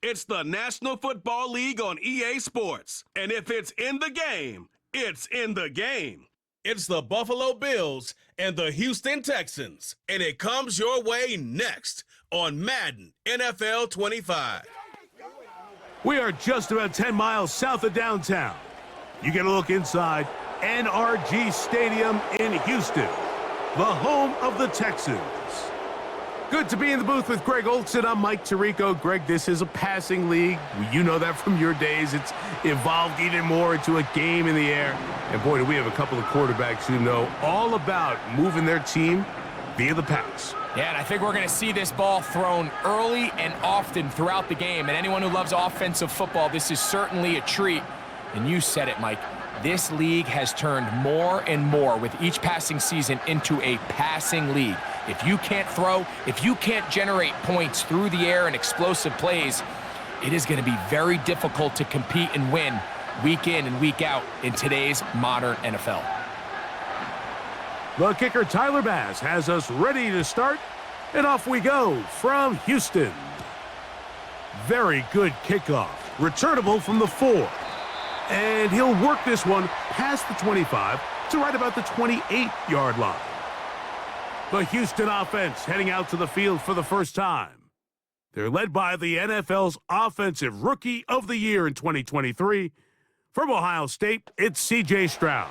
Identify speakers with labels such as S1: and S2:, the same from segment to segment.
S1: It's the National Football League on EA Sports. And if it's in the game, it's in the game. It's the Buffalo Bills and the Houston Texans. And it comes your way next on Madden NFL 25.
S2: We are just about 10 miles south of downtown. You get a look inside NRG Stadium in Houston, the home of the Texans. Good to be in the booth with Greg Olson. I'm Mike Tirico. Greg, this is a passing league. You know that from your days. It's evolved even more into a game in the air. And boy, do we have a couple of quarterbacks who know all about moving their team via the pass.
S3: Yeah, and I think we're going to see this ball thrown early and often throughout the game. And anyone who loves offensive football, this is certainly a treat. And you said it, Mike. This league has turned more and more with each passing season into a passing league. If you can't throw, if you can't generate points through the air and explosive plays, it is going to be very difficult to compete and win week in and week out in today's modern NFL.
S2: The kicker, Tyler Bass, has us ready to start, and off we go from Houston. Very good kickoff, returnable from the 4. And he'll work this one past the 25 to right about the 28-yard line. The Houston offense heading out to the field for the first time. They're led by the NFL's Offensive Rookie of the Year in 2023. From Ohio State, it's C.J. Stroud.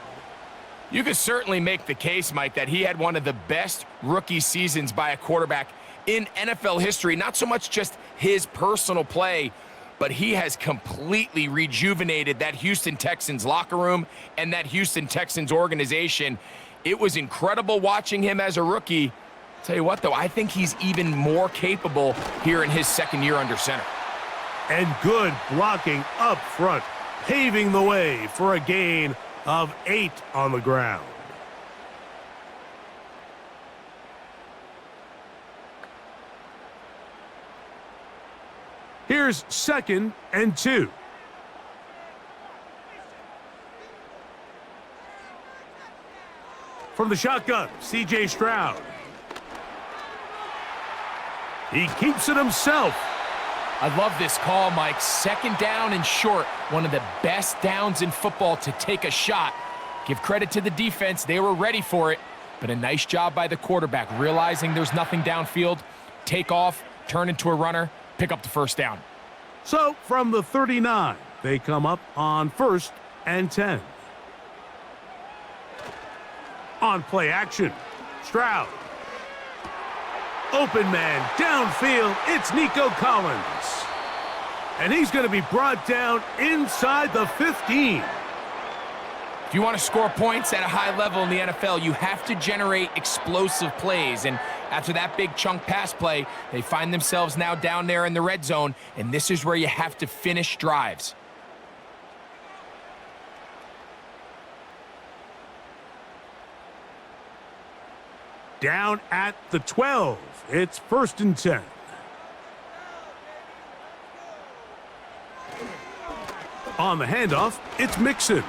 S3: You could certainly make the case, Mike, that he had one of the best rookie seasons by a quarterback in NFL history. Not so much just his personal play, but he has completely rejuvenated that Houston Texans locker room and that Houston Texans organization. It was incredible watching him as a rookie. Tell you what, though, I think he's even more capable here in his second year under center.
S2: And good blocking up front, paving the way for a gain of 8 on the ground. Here's 2nd and 2. From the shotgun, C.J. Stroud. He keeps it himself.
S3: I love this call, Mike. 2nd down and short. One of the best downs in football to take a shot. Give credit to the defense. They were ready for it. But a nice job by the quarterback, realizing there's nothing downfield. Take off, turn into a runner, pick up the first down.
S2: So from the 39, they come up on 1st and 10. On play action, Stroud. Open man, downfield, it's Nico Collins. And he's going to be brought down inside the 15.
S3: If you want to score points at a high level in the NFL, you have to generate explosive plays. And after that big chunk pass play, they find themselves now down there in the red zone, and this is where you have to finish drives.
S2: Down at the 12. It's 1st and 10. On the handoff, it's Mixon.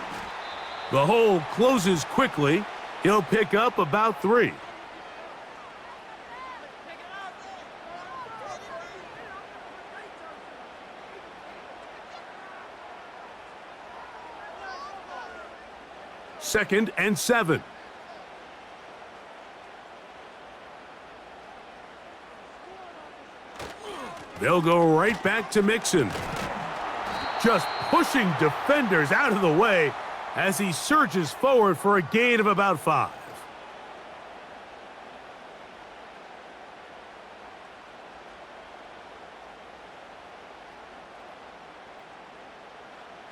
S2: The hole closes quickly. He'll pick up about 3. Second and 7. They'll go right back to Mixon. Just pushing defenders out of the way as he surges forward for a gain of about 5.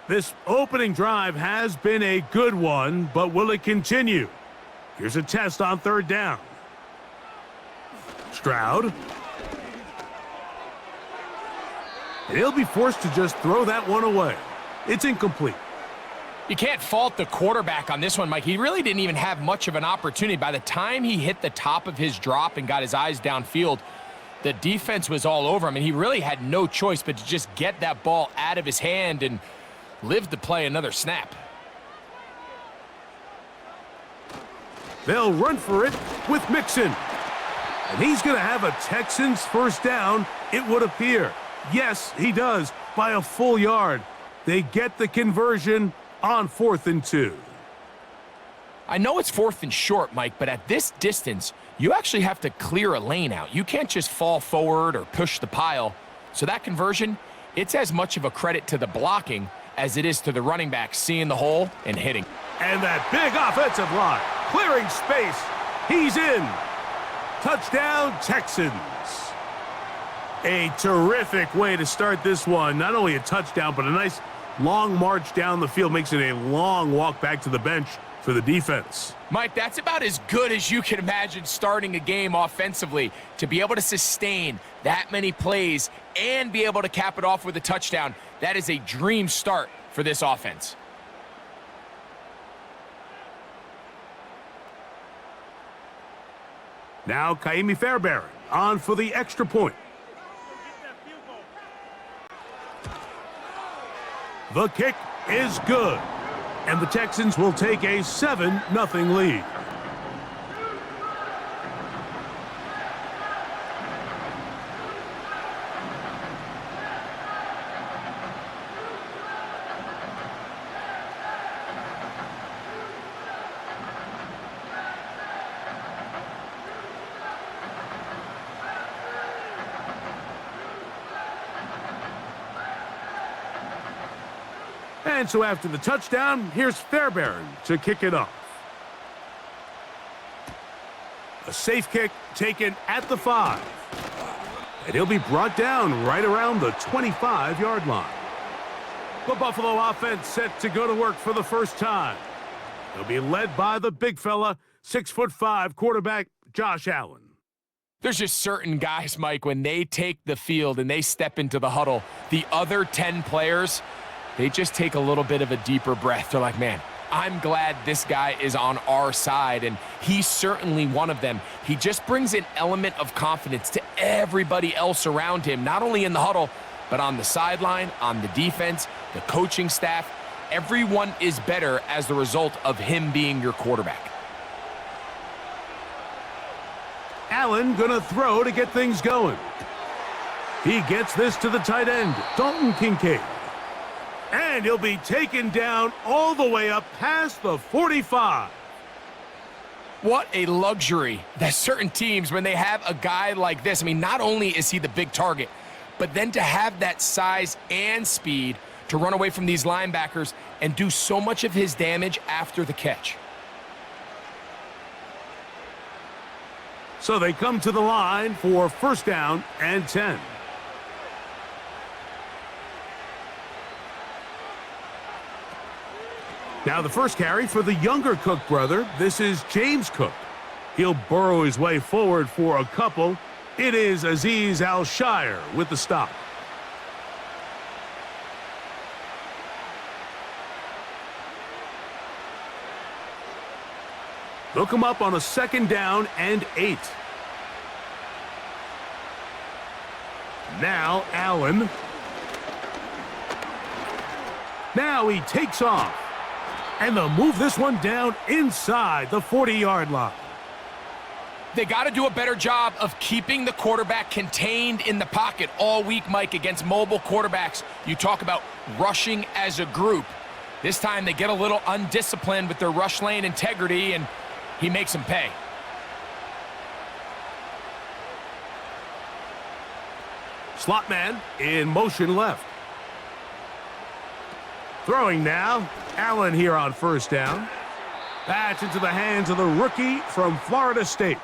S2: This opening drive has been a good one, but will it continue? Here's a test on 3rd down. Stroud. And he'll be forced to just throw that one away. It's incomplete.
S3: You can't fault the quarterback on this one, Mike. He really didn't even have much of an opportunity. By the time he hit the top of his drop and got his eyes downfield, the defense was all over him, and he really had no choice but to just get that ball out of his hand and live to play another snap.
S2: They'll run for it with Mixon. And he's going to have a Texans first down, it would appear. Yes, he does, by a full yard. They get the conversion on 4th and 2.
S3: I know it's 4th and short, Mike, but at this distance, you actually have to clear a lane out. You can't just fall forward or push the pile. So that conversion, it's as much of a credit to the blocking as it is to the running back seeing the hole and hitting.
S2: And that big offensive line, clearing space. He's in. Touchdown, Texans. A terrific way to start this one. Not only a touchdown, but a nice long march down the field. Makes it a long walk back to the bench for the defense.
S3: Mike, that's about as good as you can imagine starting a game offensively. To be able to sustain that many plays and be able to cap it off with a touchdown, that is a dream start for this offense.
S2: Now Kaimi Fairbairn on for the extra point. The kick is good, and the Texans will take a 7-0 lead. And so after the touchdown, here's Fairbairn to kick it off. A safe kick taken at the 5. And he'll be brought down right around the 25-yard line. The Buffalo offense set to go to work for the first time. They'll be led by the big fella, 6'5" quarterback Josh Allen.
S3: There's just certain guys, Mike, when they take the field and they step into the huddle, the other 10 players, they just take a little bit of a deeper breath. They're like, man, I'm glad this guy is on our side, and he's certainly one of them. He just brings an element of confidence to everybody else around him, not only in the huddle, but on the sideline, on the defense, the coaching staff. Everyone is better as the result of him being your quarterback.
S2: Allen gonna throw to get things going. He gets this to the tight end, Dalton Kincaid. And he'll be taken down all the way up past the 45.
S3: What a luxury that certain teams, when they have a guy like this, I mean, not only is he the big target, but then to have that size and speed to run away from these linebackers and do so much of his damage after the catch.
S2: So they come to the line for first down and 10. Now the first carry for the younger Cook brother. This is James Cook. He'll burrow his way forward for a couple. It is Azeez Al-Shire with the stop. They'll come up on a second down and 8. Now Allen. Now he takes off. And they'll move this one down inside the 40-yard line.
S3: They got to do a better job of keeping the quarterback contained in the pocket all week, Mike, against mobile quarterbacks. You talk about rushing as a group. This time they get a little undisciplined with their rush lane integrity, and he makes them pay.
S2: Slot man in motion left. Throwing now, Allen here on first down. That's into the hands of the rookie from Florida State.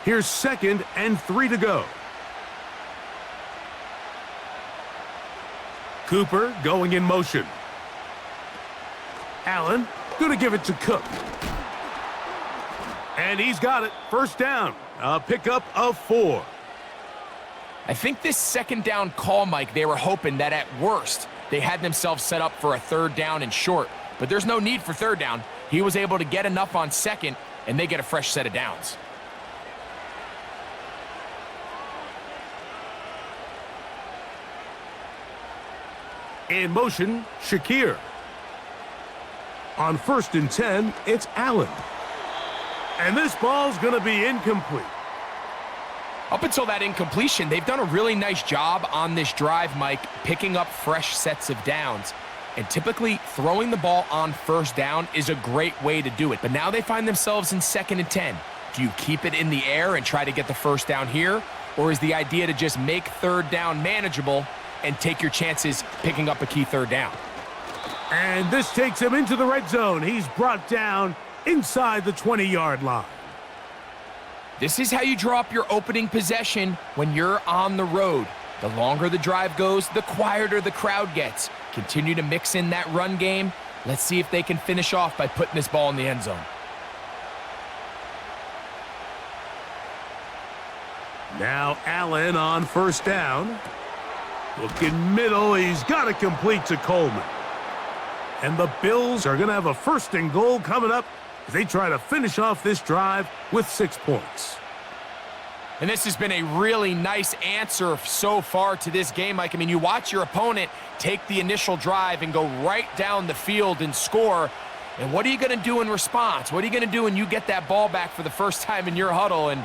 S2: Here's 2nd and 3 to go. Cooper going in motion. Allen going to give it to Cook. And he's got it. First down. A pickup of 4.
S3: I think this second down call, Mike, they were hoping that at worst they had themselves set up for a third down and short. But there's no need for third down. He was able to get enough on second, and they get a fresh set of downs.
S2: In motion, Shakir. On 1st and 10, it's Allen. And this ball's going to be incomplete.
S3: Up until that incompletion, they've done a really nice job on this drive, Mike, picking up fresh sets of downs. And typically, throwing the ball on 1st down is a great way to do it. But now they find themselves in 2nd and 10. Do you keep it in the air and try to get the 1st down here? Or is the idea to just make 3rd down manageable and take your chances picking up a key 3rd down?
S2: And this takes him into the red zone. He's brought down inside the 20-yard line.
S3: This is how you draw up your opening possession when you're on the road. The longer the drive goes, the quieter the crowd gets. Continue to mix in that run game. Let's see if they can finish off by putting this ball in the end zone.
S2: Now Allen on 1st down. Looking middle, he's got it complete to Coleman. And the Bills are going to have a 1st and goal coming up as they try to finish off this drive with 6 points.
S3: And this has been a really nice answer so far to this game, Mike. I mean, you watch your opponent take the initial drive and go right down the field and score. And what are you going to do in response? What are you going to do when you get that ball back for the first time in your huddle? And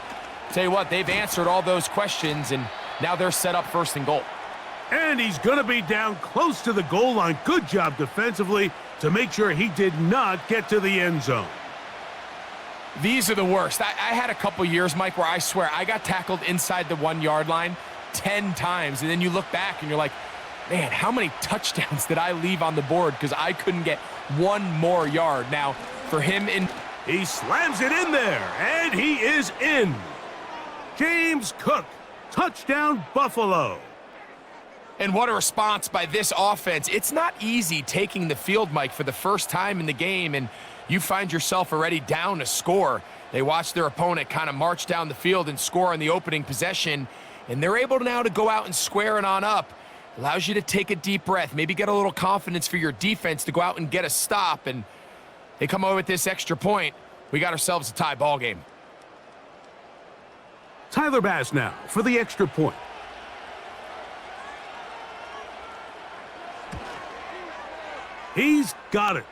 S3: tell you what, they've answered all those questions, and now they're set up 1st and goal.
S2: And he's going to be down close to the goal line. Good job defensively to make sure he did not get to the end zone.
S3: These are the worst. I had a couple years, Mike, where I swear I got tackled inside the 1-yard line 10 times, and then you look back and you're like, man, how many touchdowns did I leave on the board because I couldn't get one more yard? Now, for him,
S2: he slams it in there, and he is in. James Cook, touchdown Buffalo.
S3: And what a response by this offense. It's not easy taking the field, Mike, for the first time in the game, and you find yourself already down a score. They watch their opponent kind of march down the field and score on the opening possession, and they're able now to go out and square it on up. Allows you to take a deep breath, maybe get a little confidence for your defense to go out and get a stop, and they come away with this extra point. We got ourselves a tie ball game.
S2: Tyler Bass now for the extra point. He's got it.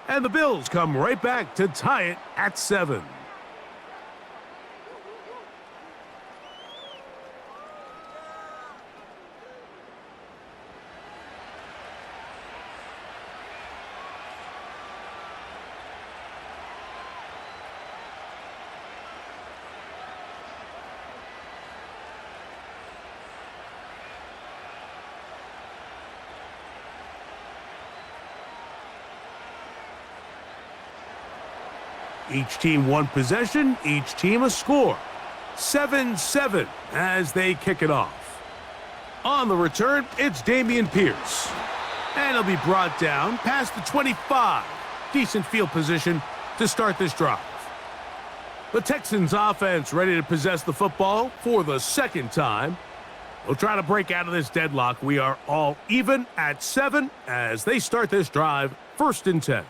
S2: And the Bills come right back to tie it at 7. Each team one possession, each team a score. 7-7 as they kick it off. On the return, it's Dameon Pierce. And he'll be brought down past the 25. Decent field position to start this drive. The Texans offense ready to possess the football for the 2nd time. They'll try to break out of this deadlock. We are all even at 7 as they start this drive, 1st and 10.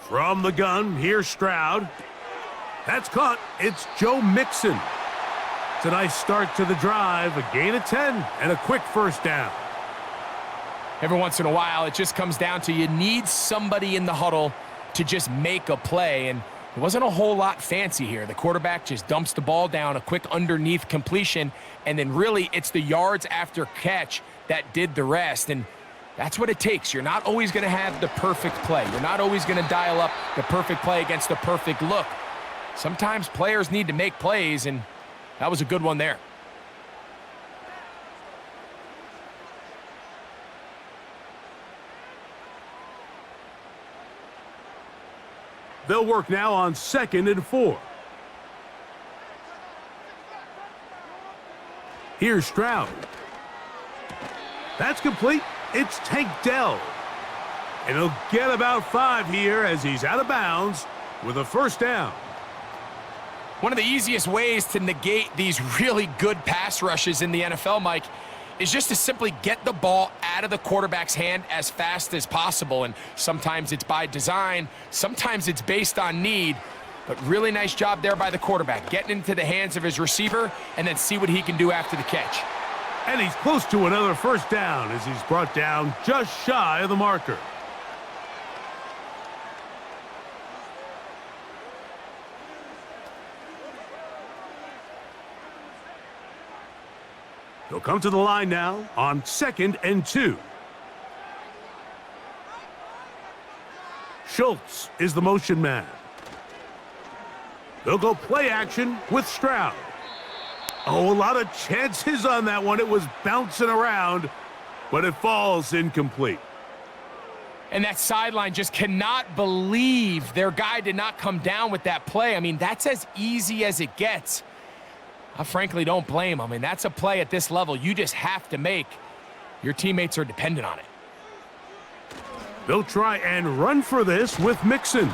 S2: From the gun, here's Stroud. That's caught. It's Joe Mixon. It's a nice start to the drive. A gain of 10 and a quick 1st down.
S3: Every once in a while, it just comes down to you need somebody in the huddle to just make a play, and it wasn't a whole lot fancy here. The quarterback just dumps the ball down, a quick underneath completion, and then really it's the yards after catch that did the rest. And that's what it takes. You're not always going to have the perfect play. You're not always going to dial up the perfect play against the perfect look. Sometimes players need to make plays, and that was a good one there.
S2: They'll work now on 2nd and 4. Here's Stroud. That's complete. It's Tank Dell. And he'll get about 5 here as he's out of bounds with a 1st down.
S3: One of the easiest ways to negate these really good pass rushes in the NFL, Mike, is just to simply get the ball out of the quarterback's hand as fast as possible. And sometimes it's by design, sometimes it's based on need. But really nice job there by the quarterback, getting into the hands of his receiver and then see what he can do after the catch.
S2: And he's close to another first down as he's brought down just shy of the marker. He'll come to the line now on 2nd and 2. Schultz is the motion man. They'll go play action with Stroud. Oh, a lot of chances on that one. It was bouncing around, but it falls incomplete.
S3: And that sideline just cannot believe their guy did not come down with that play. I mean, that's as easy as it gets. I frankly don't blame him. I mean, that's a play at this level you just have to make. Your teammates are dependent on it.
S2: They'll try and run for this with Mixon.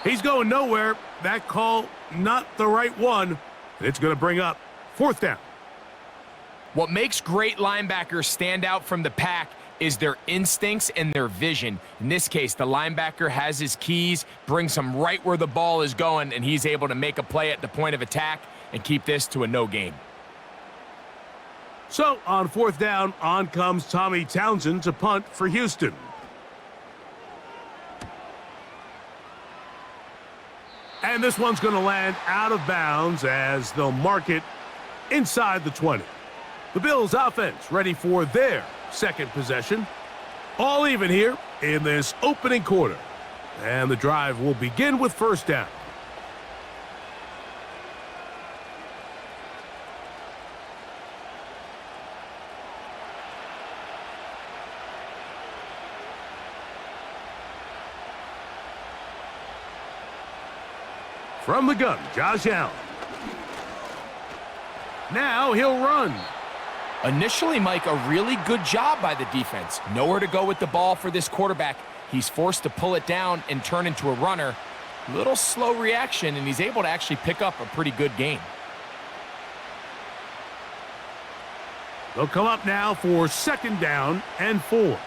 S2: He's going nowhere. That call, not the right one. It's going to bring up 4th down.
S3: What makes great linebackers stand out from the pack is their instincts and their vision. In this case, the linebacker has his keys, brings him right where the ball is going, and he's able to make a play at the point of attack and keep this to a no gain.
S2: So on 4th down, on comes Tommy Townsend to punt for Houston. And this one's going to land out of bounds as they'll mark it inside the 20. The Bills offense ready for their 2nd possession. All even here in this opening quarter. And the drive will begin with 1st down. From the gun, Josh Allen. Now he'll run.
S3: Initially, Mike, a really good job by the defense. Nowhere to go with the ball for this quarterback. He's forced to pull it down and turn into a runner. Little slow reaction, and he's able to actually pick up a pretty good gain.
S2: They'll come up now for 2nd down and 4.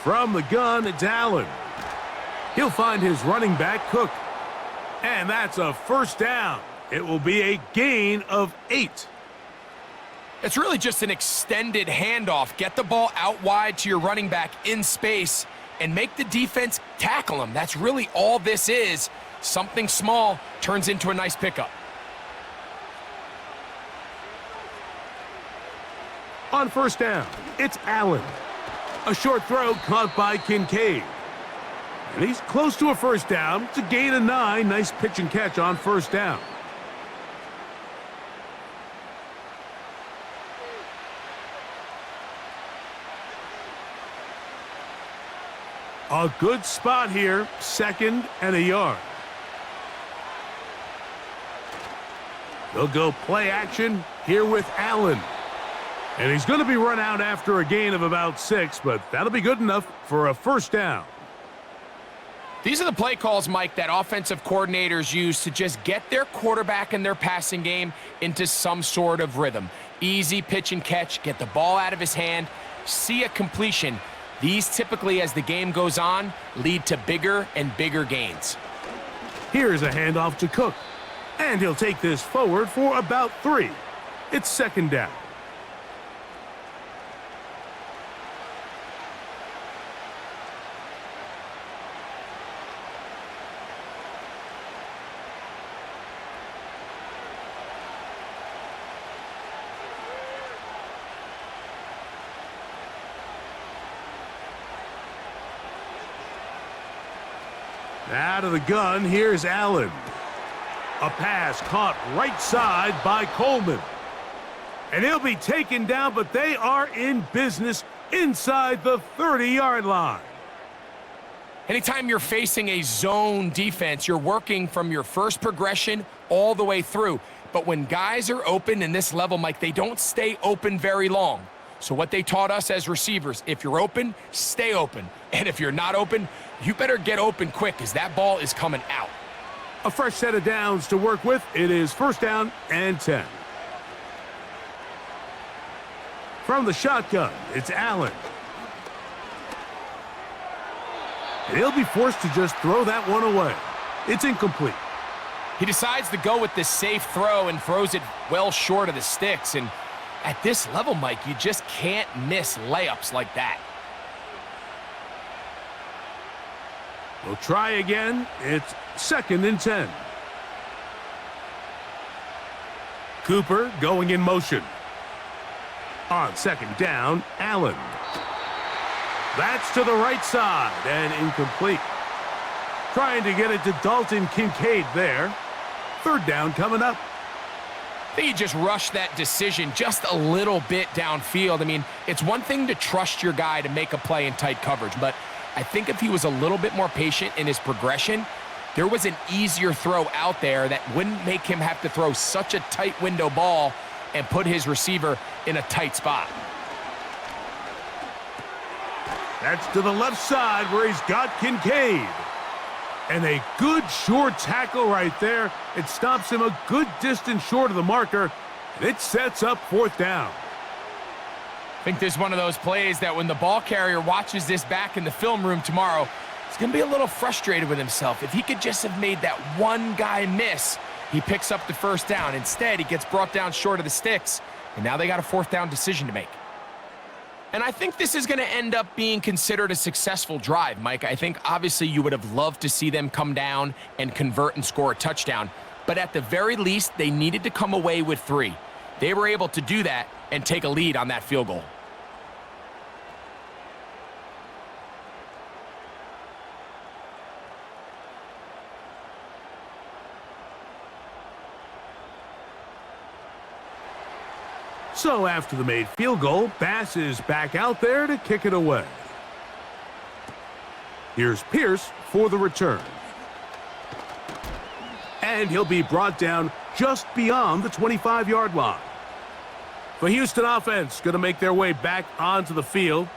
S2: From the gun, it's Allen. He'll find his running back, Cook. And that's a 1st down. It will be a gain of 8.
S3: It's really just an extended handoff. Get the ball out wide to your running back in space and make the defense tackle him. That's really all this is. Something small turns into a nice pickup.
S2: On 1st down, it's Allen. A short throw caught by Kincaid. And he's close to a 1st down. It's a gain of 9. Nice pitch and catch on 1st down. A good spot here. 2nd and a yard. They'll go play action here with Allen. And he's going to be run out after a gain of about 6, but that'll be good enough for a 1st down.
S3: These are the play calls, Mike, that offensive coordinators use to just get their quarterback and their passing game into some sort of rhythm. Easy pitch and catch, get the ball out of his hand, see a completion. These typically, as the game goes on, lead to bigger and bigger gains.
S2: Here's a handoff to Cook. And he'll take this forward for about 3. It's 2nd down. Out of the gun, here's Allen. A pass caught right side by Coleman. And he'll be taken down, but they are in business inside the 30-yard line.
S3: Anytime you're facing a zone defense, you're working from your first progression all the way through. But when guys are open in this level, Mike, they don't stay open very long. So what they taught us as receivers, if you're open, stay open. And if you're not open, you better get open quick because that ball is coming out.
S2: A fresh set of downs to work with. It is 1st down and 10. From the shotgun, it's Allen. And he'll be forced to just throw that one away. It's incomplete.
S3: He decides to go with this safe throw and throws it well short of the sticks. And at this level, Mike, you just can't miss layups like that.
S2: We'll try again. It's 2nd and 10. Cooper going in motion. On 2nd down, Allen. That's to the right side and incomplete. Trying to get it to Dalton Kincaid there. 3rd down coming up.
S3: I think he just rushed that decision just a little bit downfield. I mean, it's one thing to trust your guy to make a play in tight coverage, but I think if he was a little bit more patient in his progression, there was an easier throw out there that wouldn't make him have to throw such a tight window ball and put his receiver in a tight spot.
S2: That's to the left side where he's got Kincaid. And a good short tackle right there. It stops him a good distance short of the marker. And it sets up 4th down.
S3: I think this is one of those plays that when the ball carrier watches this back in the film room tomorrow, he's going to be a little frustrated with himself. If he could just have made that one guy miss, he picks up the 1st down. Instead, he gets brought down short of the sticks, and now they got a 4th down decision to make. And I think this is going to end up being considered a successful drive, Mike. I think obviously you would have loved to see them come down and convert and score a touchdown. But at the very least, they needed to come away with 3. They were able to do that and take a lead on that field goal.
S2: So after the made field goal, Bass is back out there to kick it away. Here's Pierce for the return. And he'll be brought down just beyond the 25-yard line. The Houston offense going to make their way back onto the field.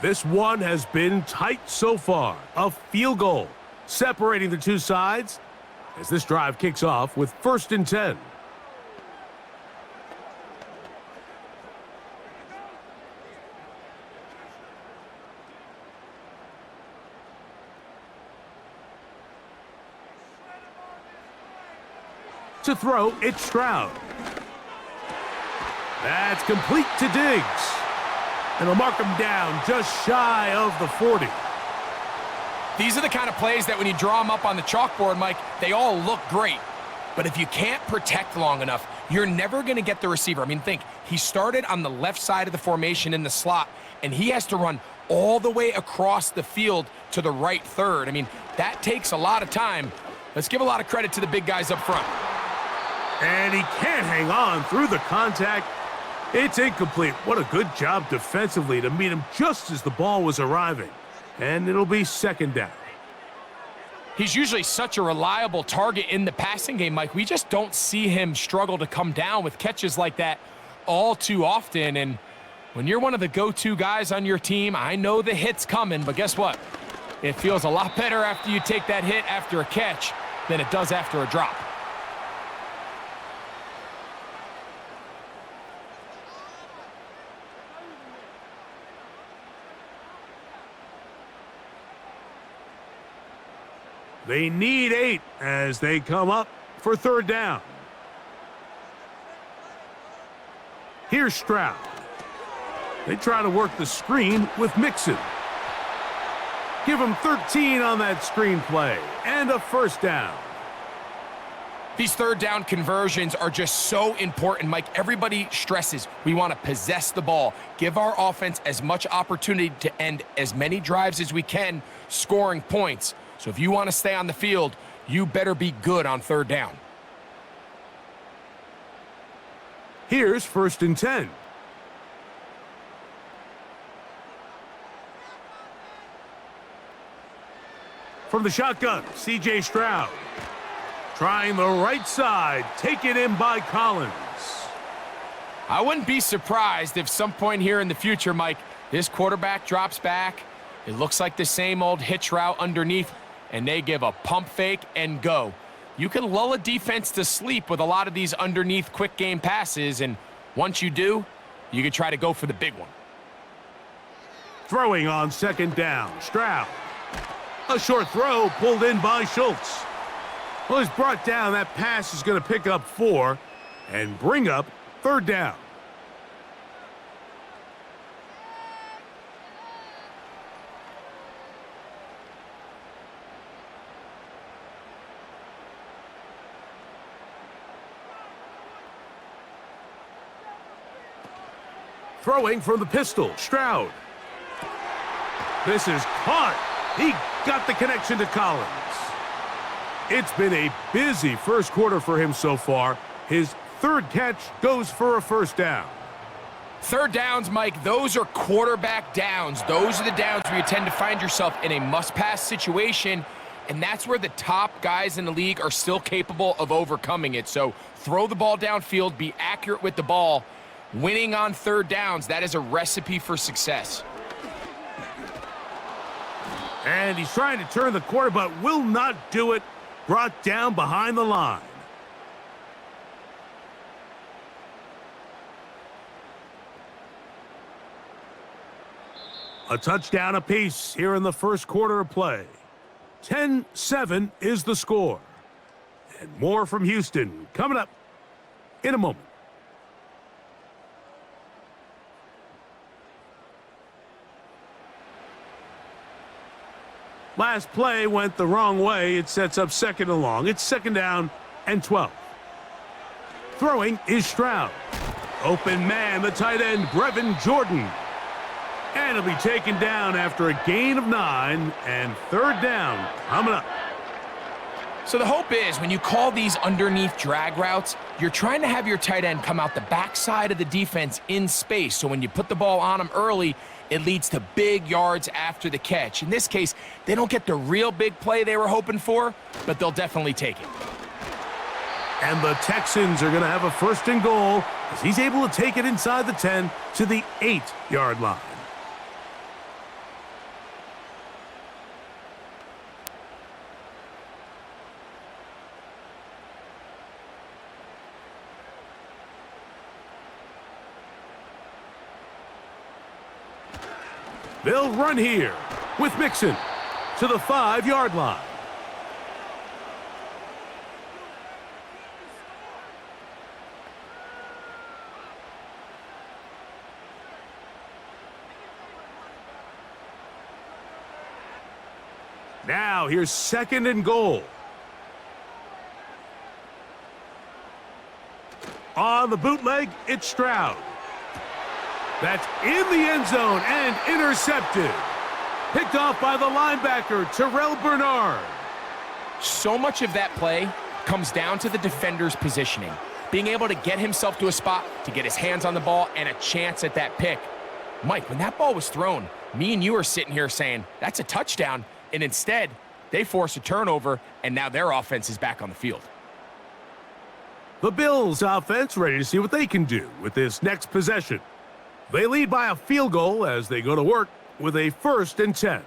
S2: This one has been tight so far. A field goal separating the two sides as this drive kicks off with 1st and 10. To throw, it's Stroud. That's complete to Diggs. And they'll mark him down just shy of the 40.
S3: These are the kind of plays that when you draw them up on the chalkboard, Mike, they all look great. But if you can't protect long enough, you're never going to get the receiver. I mean, think, he started on the left side of the formation in the slot, and he has to run all the way across the field to the right third. I mean, that takes a lot of time. Let's give a lot of credit to the big guys up front.
S2: And he can't hang on through the contact. It's incomplete. What a good job defensively to meet him just as the ball was arriving. And it'll be 2nd down.
S3: He's usually such a reliable target in the passing game, Mike. We just don't see him struggle to come down with catches like that all too often. And when you're one of the go-to guys on your team, I know the hit's coming, but guess what? It feels a lot better after you take that hit after a catch than it does after a drop.
S2: They need 8 as they come up for 3rd down. Here's Stroud. They try to work the screen with Mixon. Give him 13 on that screen play and a 1st down.
S3: These 3rd down conversions are just so important, Mike. Everybody stresses we want to possess the ball, give our offense as much opportunity to end as many drives as we can, scoring points. So if you want to stay on the field, you better be good on 3rd down.
S2: Here's 1st and 10. From the shotgun, C.J. Stroud. Trying the right side, taken in by Collins.
S3: I wouldn't be surprised if some point here in the future, Mike, this quarterback drops back. It looks like the same old hitch route underneath, and they give a pump fake and go. You can lull a defense to sleep with a lot of these underneath quick game passes, and once you do, you can try to go for the big one.
S2: Throwing on second down, Stroud. A short throw pulled in by Schultz. Well, he's brought down. That pass is going to pick up 4 and bring up third down. Throwing from the pistol, Stroud. This is caught. He got the connection to Collins. It's been a busy first quarter for him so far. His third catch goes for a first down.
S3: Third downs, Mike, those are quarterback downs. Those are the downs where you tend to find yourself in a must-pass situation, and that's where the top guys in the league are still capable of overcoming it. So throw the ball downfield, be accurate with the ball. Winning on third downs, that is a recipe for success.
S2: And he's trying to turn the corner, but will not do it. Brought down behind the line. A touchdown apiece here in the first quarter of play. 10-7 is the score. And more from Houston coming up in a moment. Last play went the wrong way. It sets up second and long. It's second down and 12. Throwing is Stroud. Open man, the tight end, Brevin Jordan. And he'll be taken down after a gain of 9 and third down coming up.
S3: So the hope is when you call these underneath drag routes, you're trying to have your tight end come out the backside of the defense in space. So when you put the ball on him early, it leads to big yards after the catch. In this case, they don't get the real big play they were hoping for, but they'll definitely take it.
S2: And the Texans are going to have a first and goal as he's able to take it inside the 10 to the 8-yard line. They'll run here with Mixon to the 5-yard line. Now here's second and goal. On the bootleg, it's Stroud. That's in the end zone and intercepted. Picked off by the linebacker, Terrell Bernard.
S3: So much of that play comes down to the defender's positioning. Being able to get himself to a spot, to get his hands on the ball, and a chance at that pick. Mike, when that ball was thrown, me and you are sitting here saying, that's a touchdown. And instead, they force a turnover, and now their offense is back on the field.
S2: The Bills offense ready to see what they can do with this next possession. They lead by a field goal as they go to work with a 1st and 10.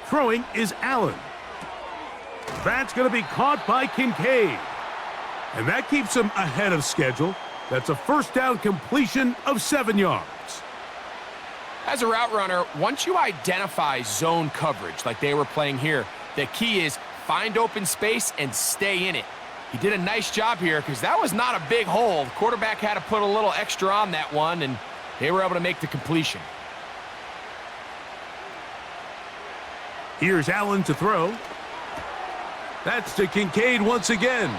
S2: Throwing is Allen. That's going to be caught by Kincaid. And that keeps him ahead of schedule. That's a first down completion of 7 yards.
S3: As a route runner, once you identify zone coverage like they were playing here, the key is find open space and stay in it. He did a nice job here because that was not a big hole. The quarterback had to put a little extra on that one, and they were able to make the completion.
S2: Here's Allen to throw. That's to Kincaid once again.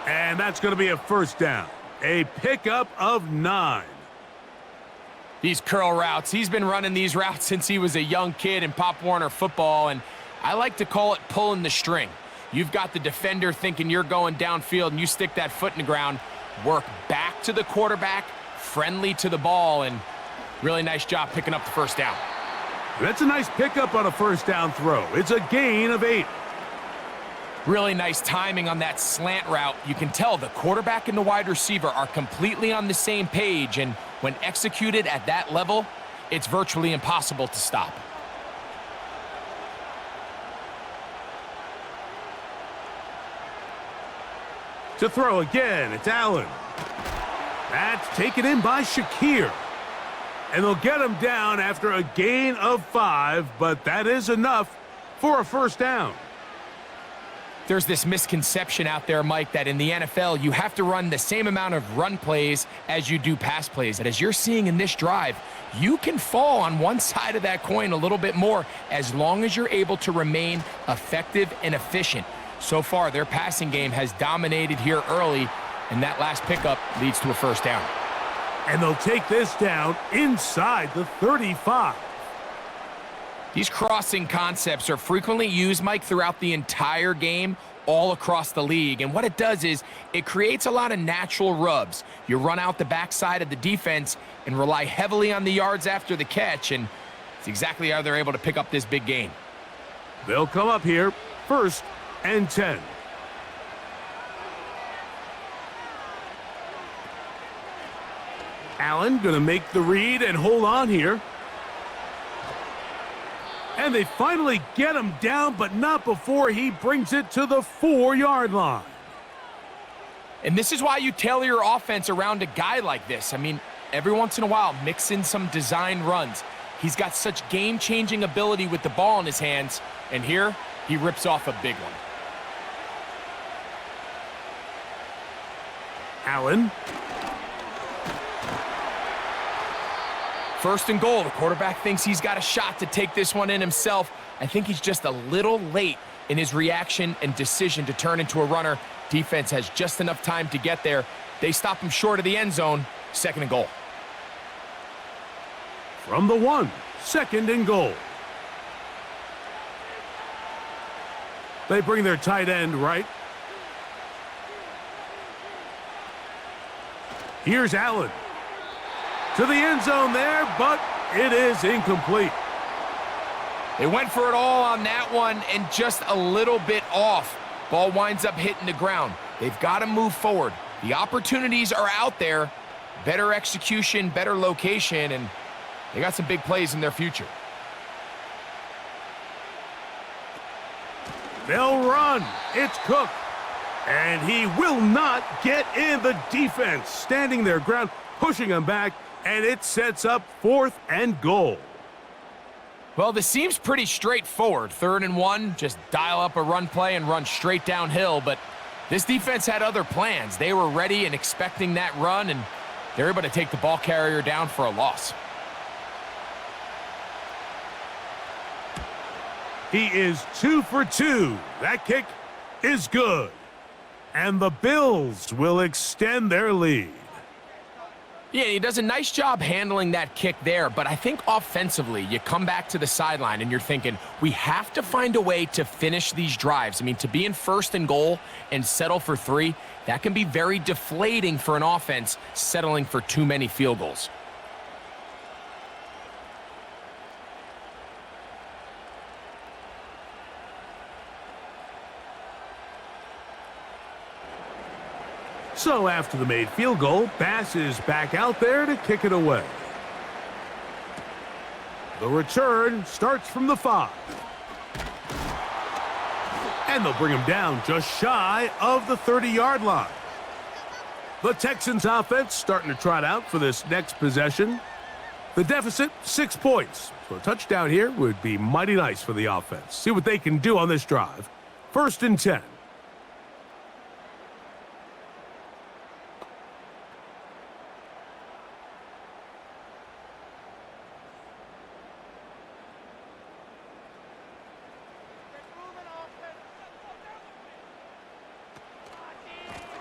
S2: And that's going to be a first down. A pickup of 9.
S3: These curl routes, he's been running these routes since he was a young kid in Pop Warner football, and I like to call it pulling the string. You've got the defender thinking you're going downfield, and you stick that foot in the ground, work back to the quarterback, friendly to the ball, and really nice job picking up the first down.
S2: That's a nice pickup on a first down throw. It's a gain of 8.
S3: Really nice timing on that slant route. You can tell the quarterback and the wide receiver are completely on the same page, and when executed at that level, it's virtually impossible to stop.
S2: To throw again, it's Allen. That's taken in by Shakir. And they'll get him down after a gain of 5, but that is enough for a first down.
S3: There's this misconception out there, Mike, that in the NFL, you have to run the same amount of run plays as you do pass plays. And as you're seeing in this drive, you can fall on one side of that coin a little bit more as long as you're able to remain effective and efficient. So far, their passing game has dominated here early, and that last pickup leads to a first down.
S2: And they'll take this down inside the 35.
S3: These crossing concepts are frequently used, Mike, throughout the entire game, all across the league. And what it does is it creates a lot of natural rubs. You run out the backside of the defense and rely heavily on the yards after the catch, and it's exactly how they're able to pick up this big gain.
S2: They'll come up here, 1st and 10. Allen going to make the read and hold on here. And they finally get him down, but not before he brings it to the 4-yard line.
S3: And this is why you tailor your offense around a guy like this. I mean, every once in a while, mix in some design runs. He's got such game-changing ability with the ball in his hands, and here he rips off a big one.
S2: Allen.
S3: First and goal. The quarterback thinks he's got a shot to take this one in himself. I think he's just a little late in his reaction and decision to turn into a runner. Defense has just enough time to get there. They stop him short of the end zone. 2nd and goal.
S2: From the 1, 2nd and goal. They bring their tight end right. Here's Allen. To the end zone there, but it is incomplete.
S3: They went for it all on that one and just a little bit off. Ball winds up hitting the ground. They've got to move forward. The opportunities are out there. Better execution, better location, and they got some big plays in their future.
S2: They'll run. It's Cook. And he will not get in. The defense standing their ground, pushing him back, and it sets up 4th and goal.
S3: Well, this seems pretty straightforward. 3rd and 1, just dial up a run play and run straight downhill, but this defense had other plans. They were ready and expecting that run, and they're able to take the ball carrier down for a loss.
S2: He is 2 for 2. That kick is good. And the Bills will extend their lead.
S3: Yeah, he does a nice job handling that kick there, but I think offensively, you come back to the sideline and you're thinking, we have to find a way to finish these drives. I mean, to be in 1st and goal and settle for 3, that can be very deflating for an offense settling for too many field goals.
S2: So after the made field goal, Bass is back out there to kick it away. The return starts from the 5. And they'll bring him down just shy of the 30-yard line. The Texans offense starting to trot out for this next possession. The deficit, 6 points. So a touchdown here would be mighty nice for the offense. See what they can do on this drive. 1st and 10.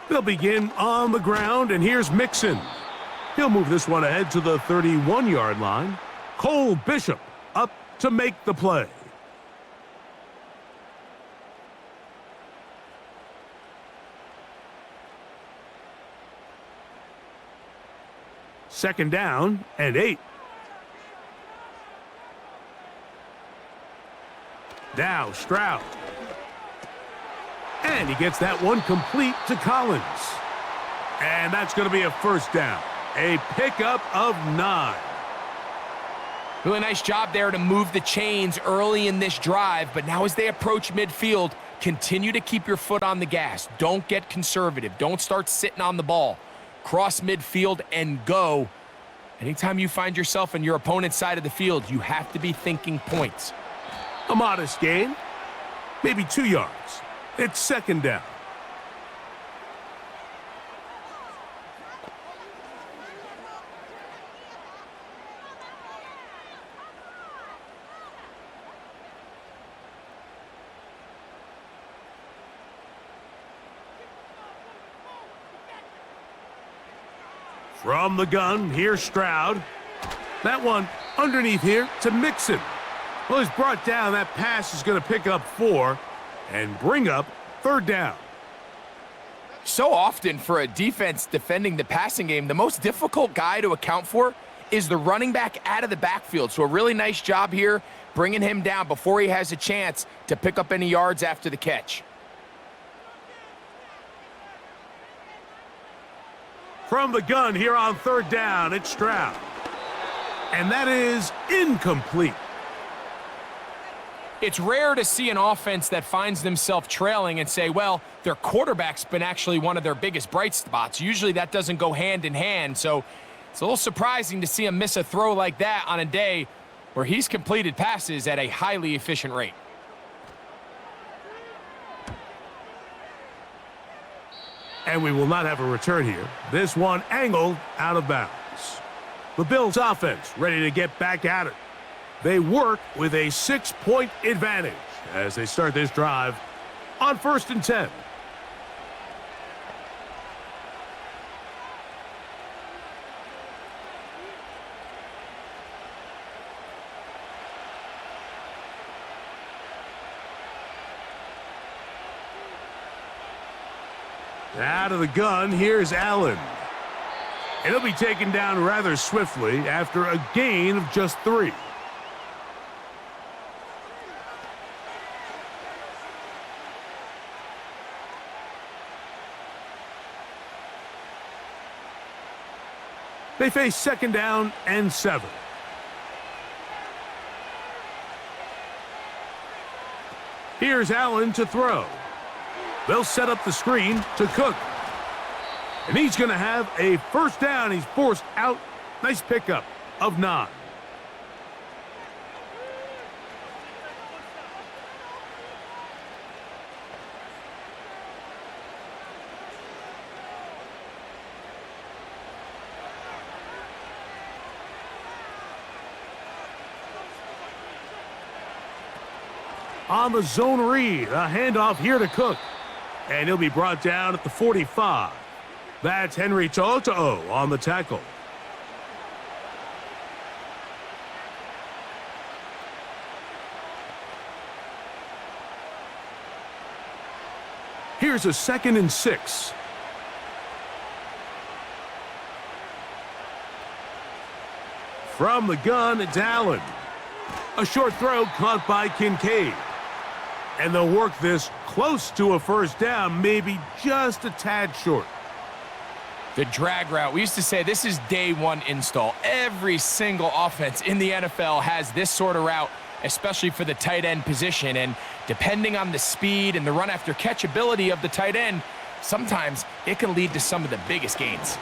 S2: They'll begin on the ground, and here's Mixon. He'll move this one ahead to the 31-yard line. Cole Bishop up to make the play. 2nd down and 8. Now Stroud. And he gets that one complete to Collins. And that's going to be a 1st down. A pickup of 9.
S3: Really nice job there to move the chains early in this drive, but now as they approach midfield, continue to keep your foot on the gas. Don't get conservative. Don't start sitting on the ball. Cross midfield and go. Anytime you find yourself on your opponent's side of the field, you have to be thinking points.
S2: A modest gain, maybe 2 yards. It's 2nd down. From the gun, here's Stroud. That one underneath here to Mixon. Well, he's brought down. That pass is going to pick up 4 and bring up 3rd down.
S3: So often for a defense defending the passing game, the most difficult guy to account for is the running back out of the backfield. So a really nice job here bringing him down before he has a chance to pick up any yards after the catch.
S2: From the gun here on 3rd down, it's Stroud. And that is incomplete.
S3: It's rare to see an offense that finds themselves trailing and say, well, their quarterback's been actually one of their biggest bright spots. Usually that doesn't go hand in hand, so it's a little surprising to see him miss a throw like that on a day where he's completed passes at a highly efficient rate.
S2: And we will not have a return here. This one angled out of bounds. The Bills offense ready to get back at it. They work with a 6-point advantage as they start this drive on 1st and 10. Out of the gun, here's Allen. And he'll be taken down rather swiftly after a gain of just 3. They face 2nd down and 7. Here's Allen to throw. They'll set up the screen to Cook. And he's going to have a 1st down. He's forced out. Nice pickup of 9. On the zone read, a handoff here to Cook. And he'll be brought down at the 45. That's Henry To'o on the tackle. Here's a 2nd and 6. From the gun, it's Allen. A short throw caught by Kincaid. And they'll work this close to a 1st down, maybe just a tad short.
S3: The drag route. We used to say this is day 1 install. Every single offense in the NFL has this sort of route, especially for the tight end position. And depending on the speed and the run after catch ability of the tight end, sometimes it can lead to some of the biggest gains.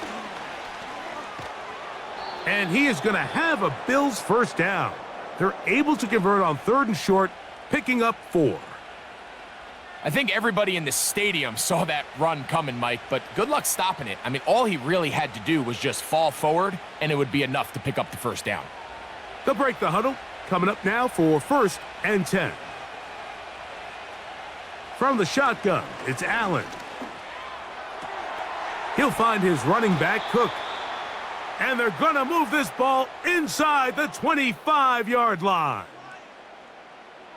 S2: And he is going to have a Bills 1st down. They're able to convert on 3rd and short, picking up 4.
S3: I think everybody in the stadium saw that run coming, Mike, but good luck stopping it. I mean, all he really had to do was just fall forward, and it would be enough to pick up the 1st down.
S2: They'll break the huddle. Coming up now for 1st and 10. From the shotgun, it's Allen. He'll find his running back, Cook. And they're going to move this ball inside the 25-yard line.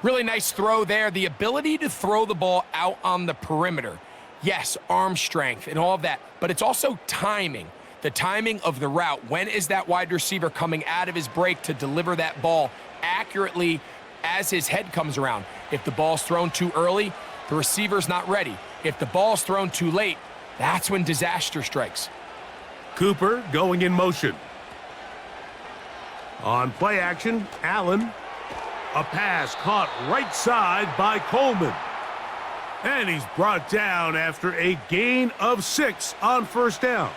S3: Really nice throw there. The ability to throw the ball out on the perimeter. Yes, arm strength and all of that, but it's also timing. The timing of the route. When is that wide receiver coming out of his break to deliver that ball accurately as his head comes around? If the ball's thrown too early, the receiver's not ready. If the ball's thrown too late, that's when disaster strikes.
S2: Cooper going in motion. On play action, Allen. A pass caught right side by Coleman. And he's brought down after a gain of 6 on first down.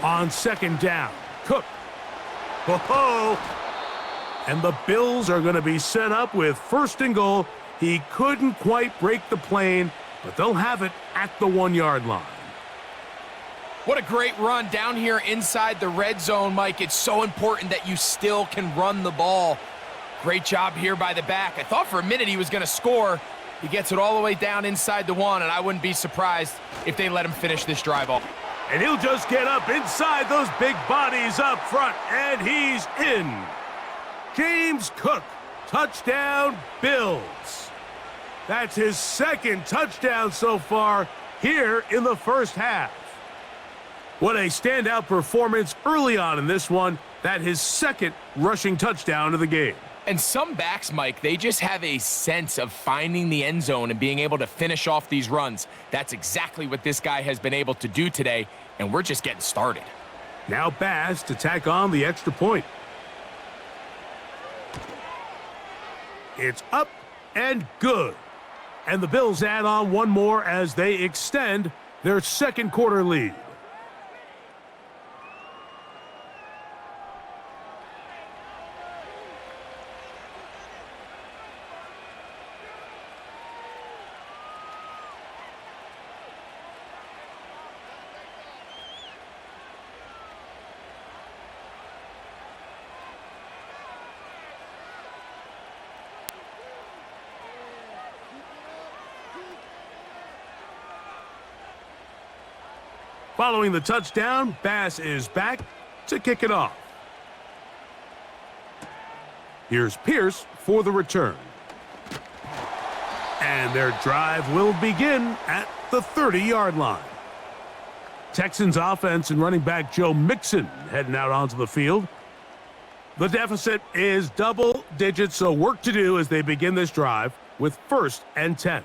S2: On second down, Cook. Ho-ho! And the Bills are going to be set up with first and goal. He couldn't quite break the plane, but they'll have it at the 1-yard line.
S3: What a great run down here inside the red zone, Mike. It's so important that you still can run the ball. Great job here by the back. I thought for a minute he was going to score. He gets it all the way down inside the 1, and I wouldn't be surprised if they let him finish this drive off.
S2: And he'll just get up inside those big bodies up front, and he's in. James Cook, touchdown Bills. That's his second touchdown so far here in the first half. What a standout performance early on in this one. That his second rushing touchdown of the game.
S3: And some backs, Mike, they just have a sense of finding the end zone and being able to finish off these runs. That's exactly what this guy has been able to do today, and we're just getting started.
S2: Now Bass to tack on the extra point. It's up and good. And the Bills add on one more as they extend their second quarter lead. Following the touchdown, Bass is back to kick it off. Here's Pierce for the return. And their drive will begin at the 30-yard line. Texans offense and running back Joe Mixon heading out onto the field. The deficit is double digits, so work to do as they begin this drive with 1st and 10.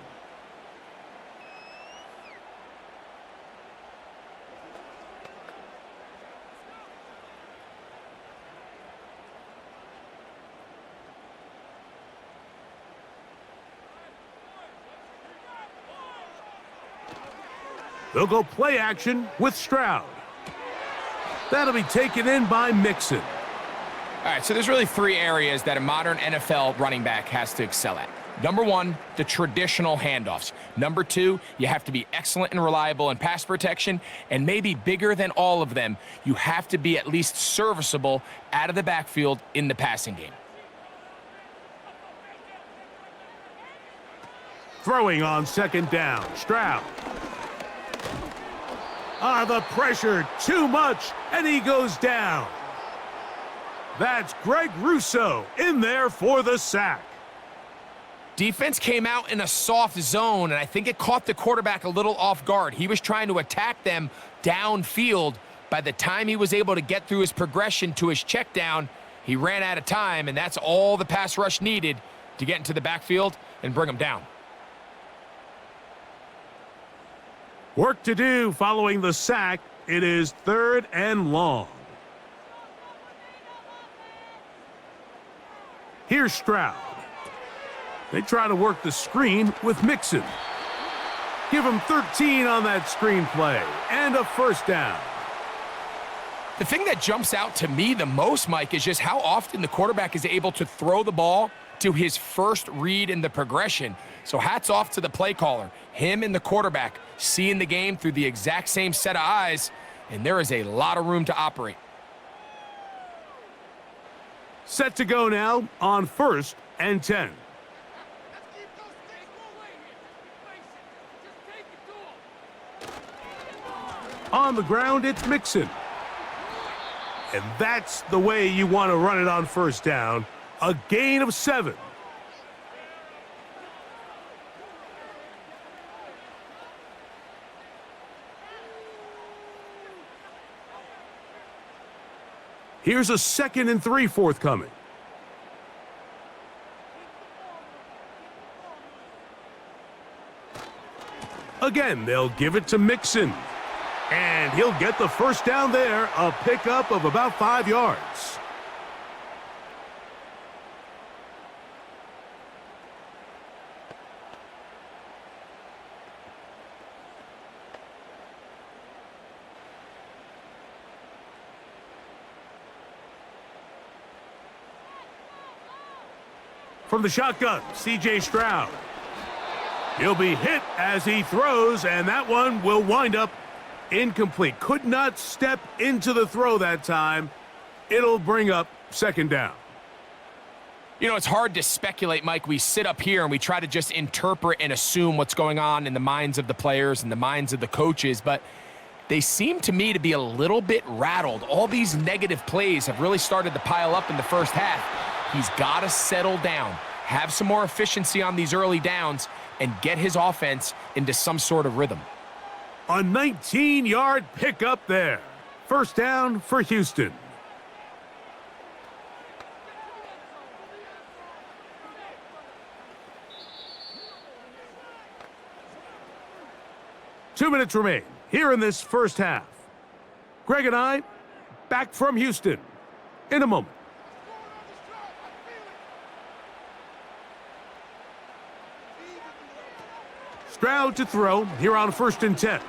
S2: They'll go play action with Stroud. That'll be taken in by Mixon.
S3: All right, so there's really 3 areas that a modern NFL running back has to excel at. Number 1, the traditional handoffs. Number 2, you have to be excellent and reliable in pass protection. And maybe bigger than all of them, you have to be at least serviceable out of the backfield in the passing game.
S2: Throwing on second down, Stroud. The pressure, too much, and he goes down. That's Greg Rousseau in there for the sack.
S3: Defense came out in a soft zone, and I think it caught the quarterback a little off guard. He was trying to attack them downfield. By the time he was able to get through his progression to his check down, he ran out of time, and that's all the pass rush needed to get into the backfield and bring him down.
S2: Work to do following the sack. It is 3rd and long. Here's Stroud. They try to work the screen with Mixon. Give him 13 on that screen play and a 1st down.
S3: The thing that jumps out to me the most, Mike, is just how often the quarterback is able to throw the ball to his first read in the progression. So hats off to the play caller. Him and the quarterback seeing the game through the exact same set of eyes, and there is a lot of room to operate.
S2: Set to go now on 1st and 10. On the ground, it's Mixon. And that's the way you want to run it on first down. A gain of 7. Here's a 2nd and 3 forthcoming. Again, they'll give it to Mixon. And he'll get the first down there, a pickup of about 5 yards. From the shotgun, C.J. Stroud. He'll be hit as he throws, and that one will wind up incomplete. Could not step into the throw that time. It'll bring up 2nd down.
S3: You know, it's hard to speculate, Mike. We sit up here and we try to just interpret and assume what's going on in the minds of the players and the minds of the coaches, but they seem to me to be a little bit rattled. All these negative plays have really started to pile up in the first half. He's got to settle down, have some more efficiency on these early downs, and get his offense into some sort of rhythm.
S2: A 19-yard pickup there. First down for Houston. Two minutes remain here in this first half. Greg and I back from Houston in a moment. Stroud to throw here on 1st and 10.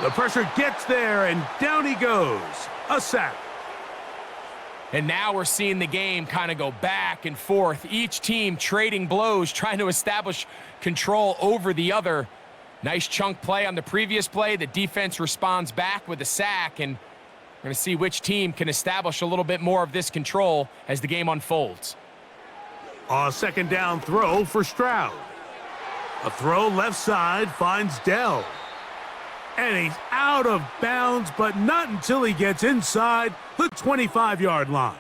S2: The pressure gets there, and down he goes. A sack.
S3: And now we're seeing the game kind of go back and forth. Each team trading blows, trying to establish control over the other. Nice chunk play on the previous play. The defense responds back with a sack, and we're going to see which team can establish a little bit more of this control as the game unfolds.
S2: A 2nd down throw for Stroud. A throw left side finds Dell. And he's out of bounds, but not until he gets inside the 25-yard line.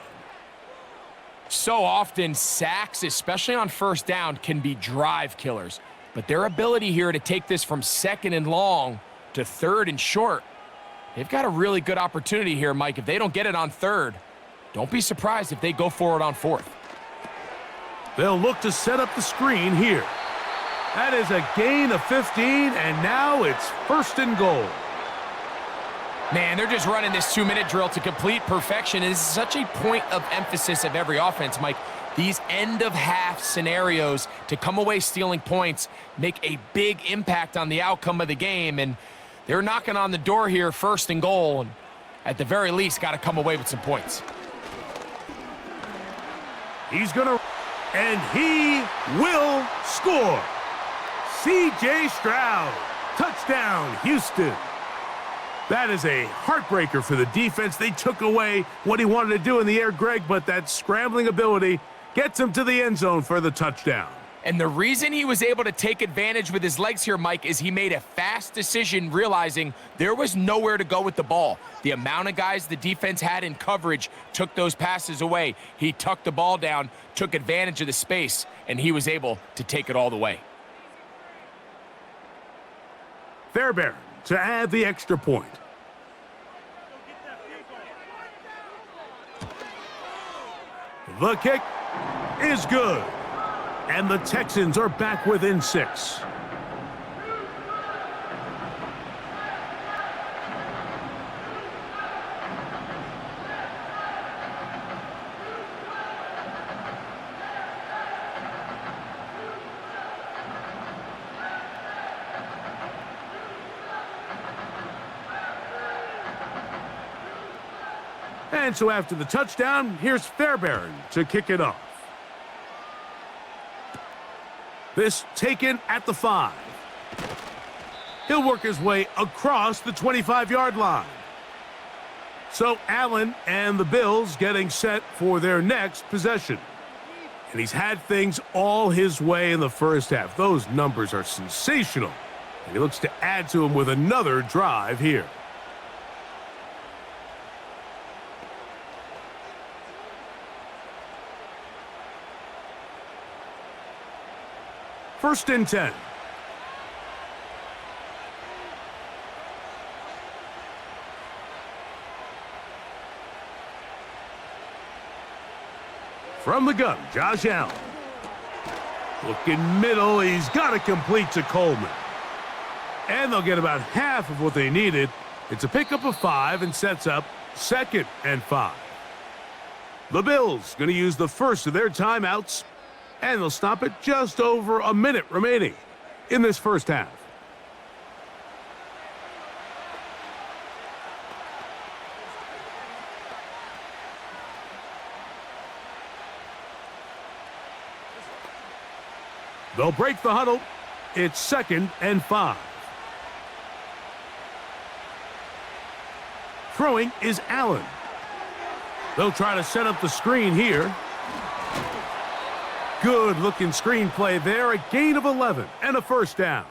S3: So often, sacks, especially on first down, can be drive killers. But their ability here to take this from 2nd and long to 3rd and short, they've got a really good opportunity here, Mike. If they don't get it on 3rd, don't be surprised if they go for it on 4th.
S2: They'll look to set up the screen here. That is a gain of 15, and now it's 1st and goal.
S3: Man, they're just running this 2-minute drill to complete perfection. It is such a point of emphasis of every offense, Mike. These end-of-half scenarios to come away stealing points make a big impact on the outcome of the game, and they're knocking on the door here, 1st and goal, and at the very least, got to come away with some points.
S2: He's going to, and he will score. C.J. Stroud, touchdown, Houston. That is a heartbreaker for the defense. They took away what he wanted to do in the air, Greg, but that scrambling ability gets him to the end zone for the touchdown.
S3: And the reason he was able to take advantage with his legs here, Mike, is he made a fast decision realizing there was nowhere to go with the ball. The amount of guys the defense had in coverage took those passes away. He tucked the ball down, took advantage of the space, and he was able to take it all the way.
S2: Fairbairn to add the extra point. The kick is good. And the Texans are back within 6. And so after the touchdown, here's Fairbairn to kick it off. This taken at the 5. He'll work his way across the 25-yard line. So Allen and the Bills getting set for their next possession. And he's had things all his way in the first half. Those numbers are sensational. And he looks to add to him with another drive here. First and 10. From the gun, Josh Allen. Looking middle, he's got it complete to Coleman. And they'll get about half of what they needed. It's a pickup of 5 and sets up 2nd and 5. The Bills going to use the first of their timeouts, and they'll stop it just over a minute remaining in this first half. They'll break the huddle. It's 2nd and 5. Throwing is Allen. They'll try to set up the screen here. Good-looking screen play there. A gain of 11 and a first down.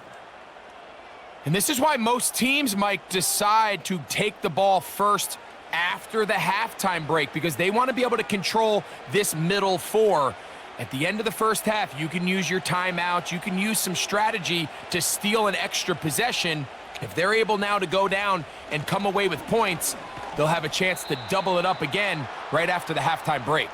S3: And this is why most teams, Mike, decide to take the ball first after the halftime break, because they want to be able to control this middle 4. At the end of the first half, you can use your timeouts. You can use some strategy to steal an extra possession. If they're able now to go down and come away with points, they'll have a chance to double it up again right after the halftime break.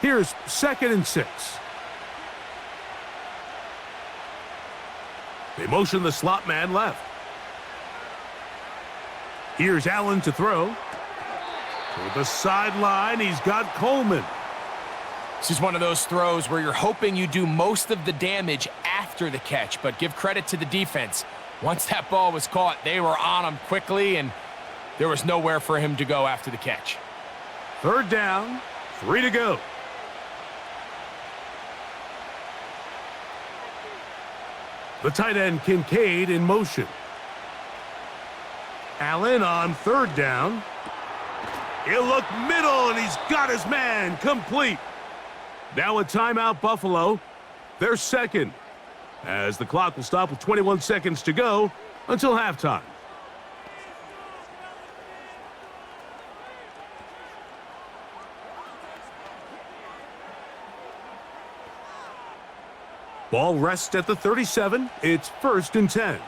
S2: Here's 2nd and 6. They motion the slot man left. Here's Allen to throw. To the sideline, he's got Coleman.
S3: This is one of those throws where you're hoping you do most of the damage after the catch, but give credit to the defense. Once that ball was caught, they were on him quickly, and there was nowhere for him to go after the catch.
S2: 3rd down, 3 to go. The tight end Kincaid in motion. Allen on 3rd down. He'll look middle, and he's got his man complete. Now a timeout, Buffalo. They're 2nd, as the clock will stop with 21 seconds to go until halftime. Ball rests at the 37. It's 1st and 10.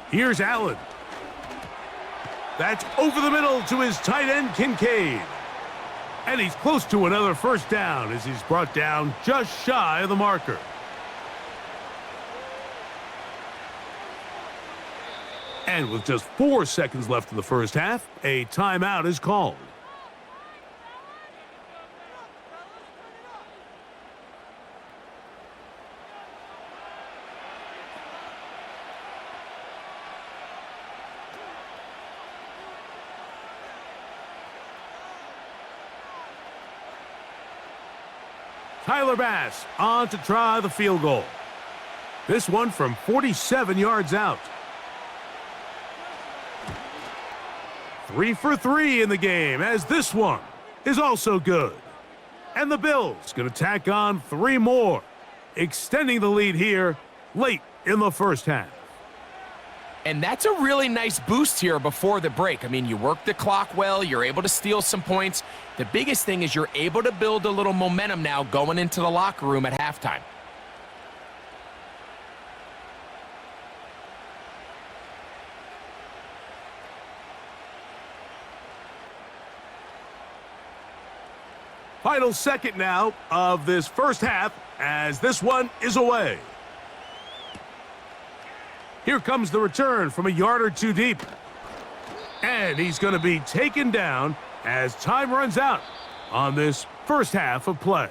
S2: Here's Allen. That's over the middle to his tight end, Kincaid. And he's close to another first down as he's brought down just shy of the marker. And with just 4 seconds left in the first half, a timeout is called. Tyler Bass on to try the field goal. This one from 47 yards out. 3 for 3 in the game, as this one is also good. And the Bills going to tack on 3 more, extending the lead here late in the first half.
S3: And that's a really nice boost here before the break. I mean, you work the clock well, you're able to steal some points. The biggest thing is you're able to build a little momentum now going into the locker room at halftime.
S2: Final second now of this first half, as this one is away. Here comes the return from a yard or 2 deep. And he's going to be taken down as time runs out on this first half of play.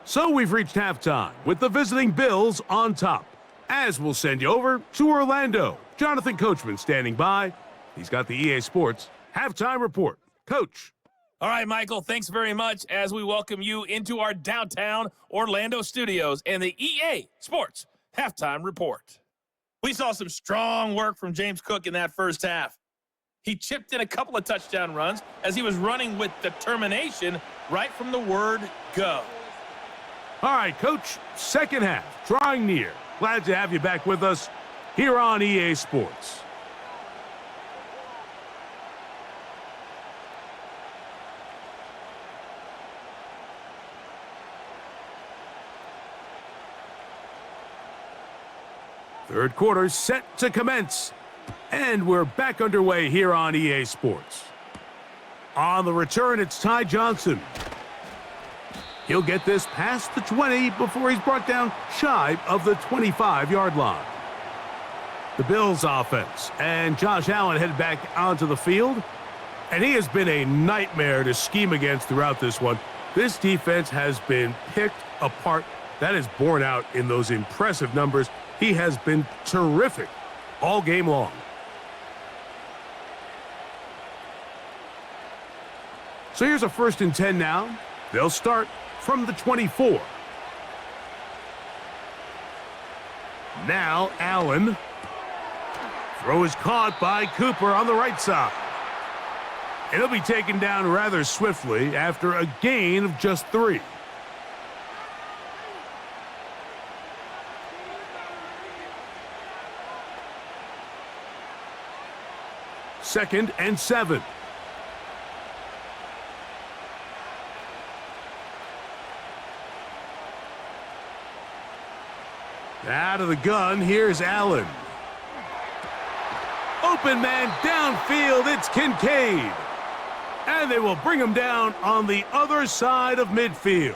S2: So we've reached halftime with the visiting Bills on top, as we'll send you over to Orlando. Jonathan Coachman standing by. He's got the EA Sports halftime report. Coach.
S4: All right, Michael, thanks very much as we welcome you into our downtown Orlando studios and the EA Sports Halftime report. We saw some strong work from James Cook in that first half. He chipped in a couple of touchdown runs as he was running with determination right from the word go.
S2: All right, Coach, second half, drawing near. Glad to have you back with us here on EA Sports. Third quarter set to commence. And we're back underway here on EA Sports. On the return, it's Ty Johnson. He'll get this past the 20 before he's brought down shy of the 25-yard line. The Bills offense and Josh Allen head back onto the field. And he has been a nightmare to scheme against throughout this one. This defense has been picked apart. That is borne out in those impressive numbers. He has been terrific all game long. So here's a 1st and 10 now. They'll start from the 24. Now Allen. Throw is caught by Cooper on the right side. It'll be taken down rather swiftly after a gain of just 3. Second and 7. Out of the gun, here's Allen. Open man downfield, it's Kincaid. And they will bring him down on the other side of midfield.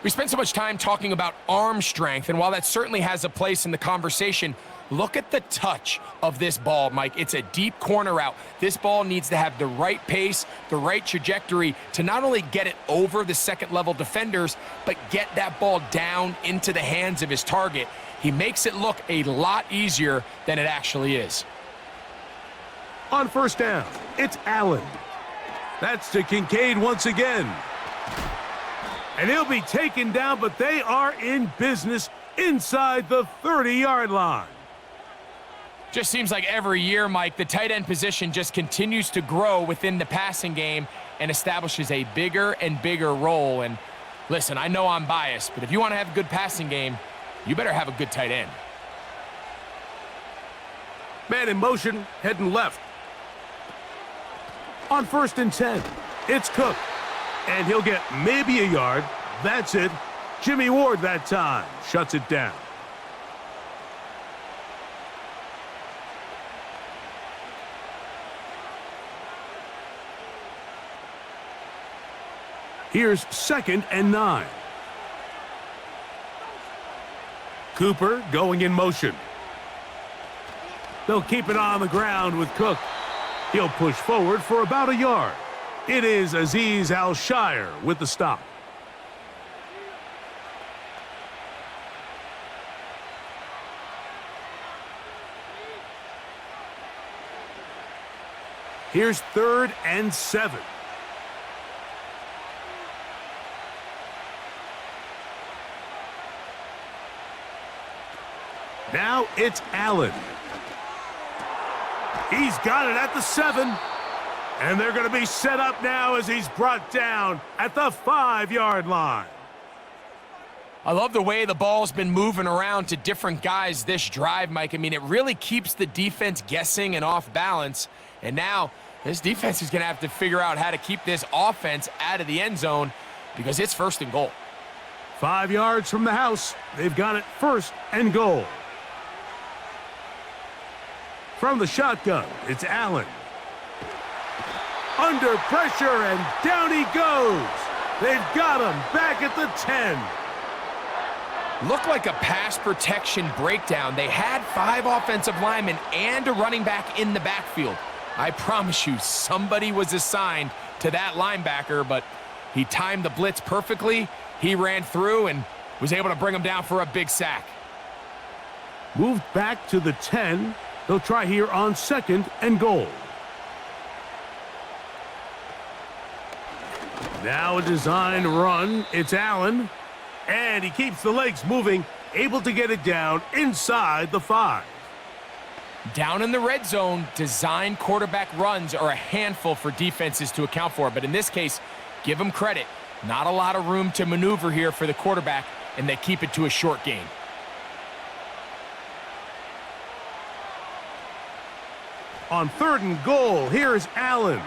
S3: We spent so much time talking about arm strength, and while that certainly has a place in the conversation, look at the touch of this ball, Mike. It's a deep corner route. This ball needs to have the right pace, the right trajectory to not only get it over the second-level defenders, but get that ball down into the hands of his target. He makes it look a lot easier than it actually is.
S2: On 1st down, it's Allen. That's to Kincaid once again. And he'll be taken down, but they are in business inside the 30-yard line.
S3: Just seems like every year, Mike, the tight end position just continues to grow within the passing game and establishes a bigger and bigger role. And listen, I know I'm biased, but if you want to have a good passing game, you better have a good tight end.
S2: Man in motion, heading left. On 1st and 10, it's Cook. And he'll get maybe a yard. That's it. Jimmy Ward that time shuts it down. Here's 2nd and 9. Cooper going in motion. They'll keep it on the ground with Cook. He'll push forward for about a yard. It is Azeez Al-Shire with the stop. Here's 3rd and 7. Now it's Allen. He's got it at the 7. And they're going to be set up now as he's brought down at the 5-yard line.
S3: I love the way the ball's been moving around to different guys this drive, Mike. I mean, it really keeps the defense guessing and off balance. And now this defense is going to have to figure out how to keep this offense out of the end zone because it's 1st and goal.
S2: 5 yards from the house. They've got it 1st and goal. From the shotgun, it's Allen. Under pressure, and down he goes. They've got him back at the 10.
S3: Looked like a pass protection breakdown. They had 5 offensive linemen and a running back in the backfield. I promise you, somebody was assigned to that linebacker, but he timed the blitz perfectly. He ran through and was able to bring him down for a big sack.
S2: Moved back to the 10. They'll try here on 2nd and goal. Now a designed run. It's Allen. And he keeps the legs moving able to get it down inside the 5.
S3: Down in the red zone, design quarterback runs are a handful for defenses to account for. But in this case, give them credit. Not a lot of room to maneuver here for the quarterback, and they keep it to a short gain.
S2: On 3rd and goal, here's Allen.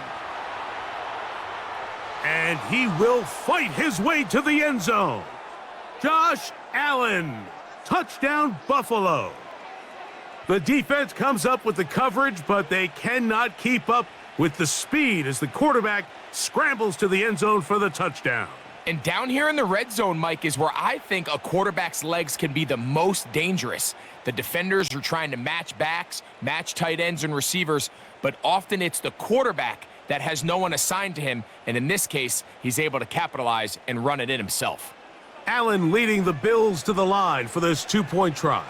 S2: And he will fight his way to the end zone. Josh Allen, touchdown Buffalo. The defense comes up with the coverage, but they cannot keep up with the speed as the quarterback scrambles to the end zone for the touchdown.
S3: And down here in the red zone, Mike, is where I think a quarterback's legs can be the most dangerous. The defenders are trying to match backs, match tight ends and receivers, but often it's the quarterback that has no one assigned to him, and in this case, he's able to capitalize and run it in himself.
S2: Allen leading the Bills to the line for this 2-point try.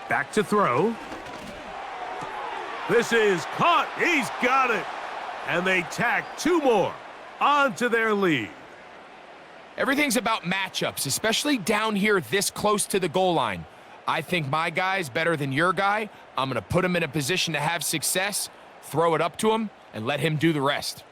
S2: Back to throw. This is caught. He's got it. And they tack 2 more onto their lead.
S3: Everything's about matchups, especially down here this close to the goal line. I think my guy's better than your guy. I'm going to put him in a position to have success, throw it up to him, and let him do the rest.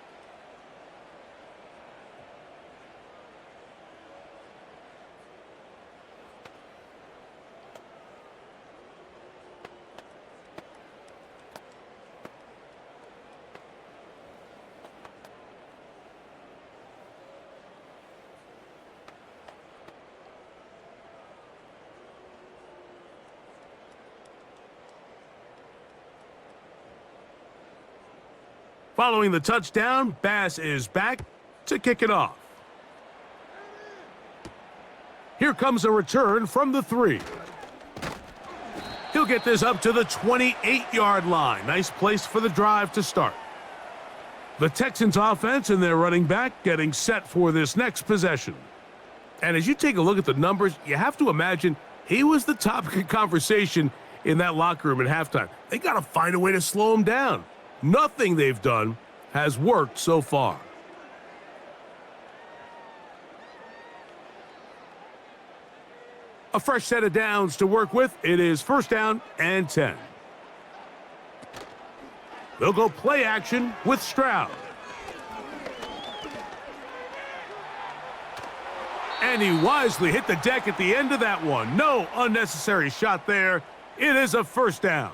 S2: Following the touchdown, Bass is back to kick it off. Here comes a return from the 3. He'll get this up to the 28-yard line. Nice place for the drive to start. The Texans offense and their running back getting set for this next possession. And as you take a look at the numbers, you have to imagine he was the topic of conversation in that locker room at halftime. They got to find a way to slow him down. Nothing they've done has worked so far. A fresh set of downs to work with. It is 1st down and 10. They'll go play action with Stroud. And he wisely hit the deck at the end of that one. No unnecessary shot there. It is a 1st down.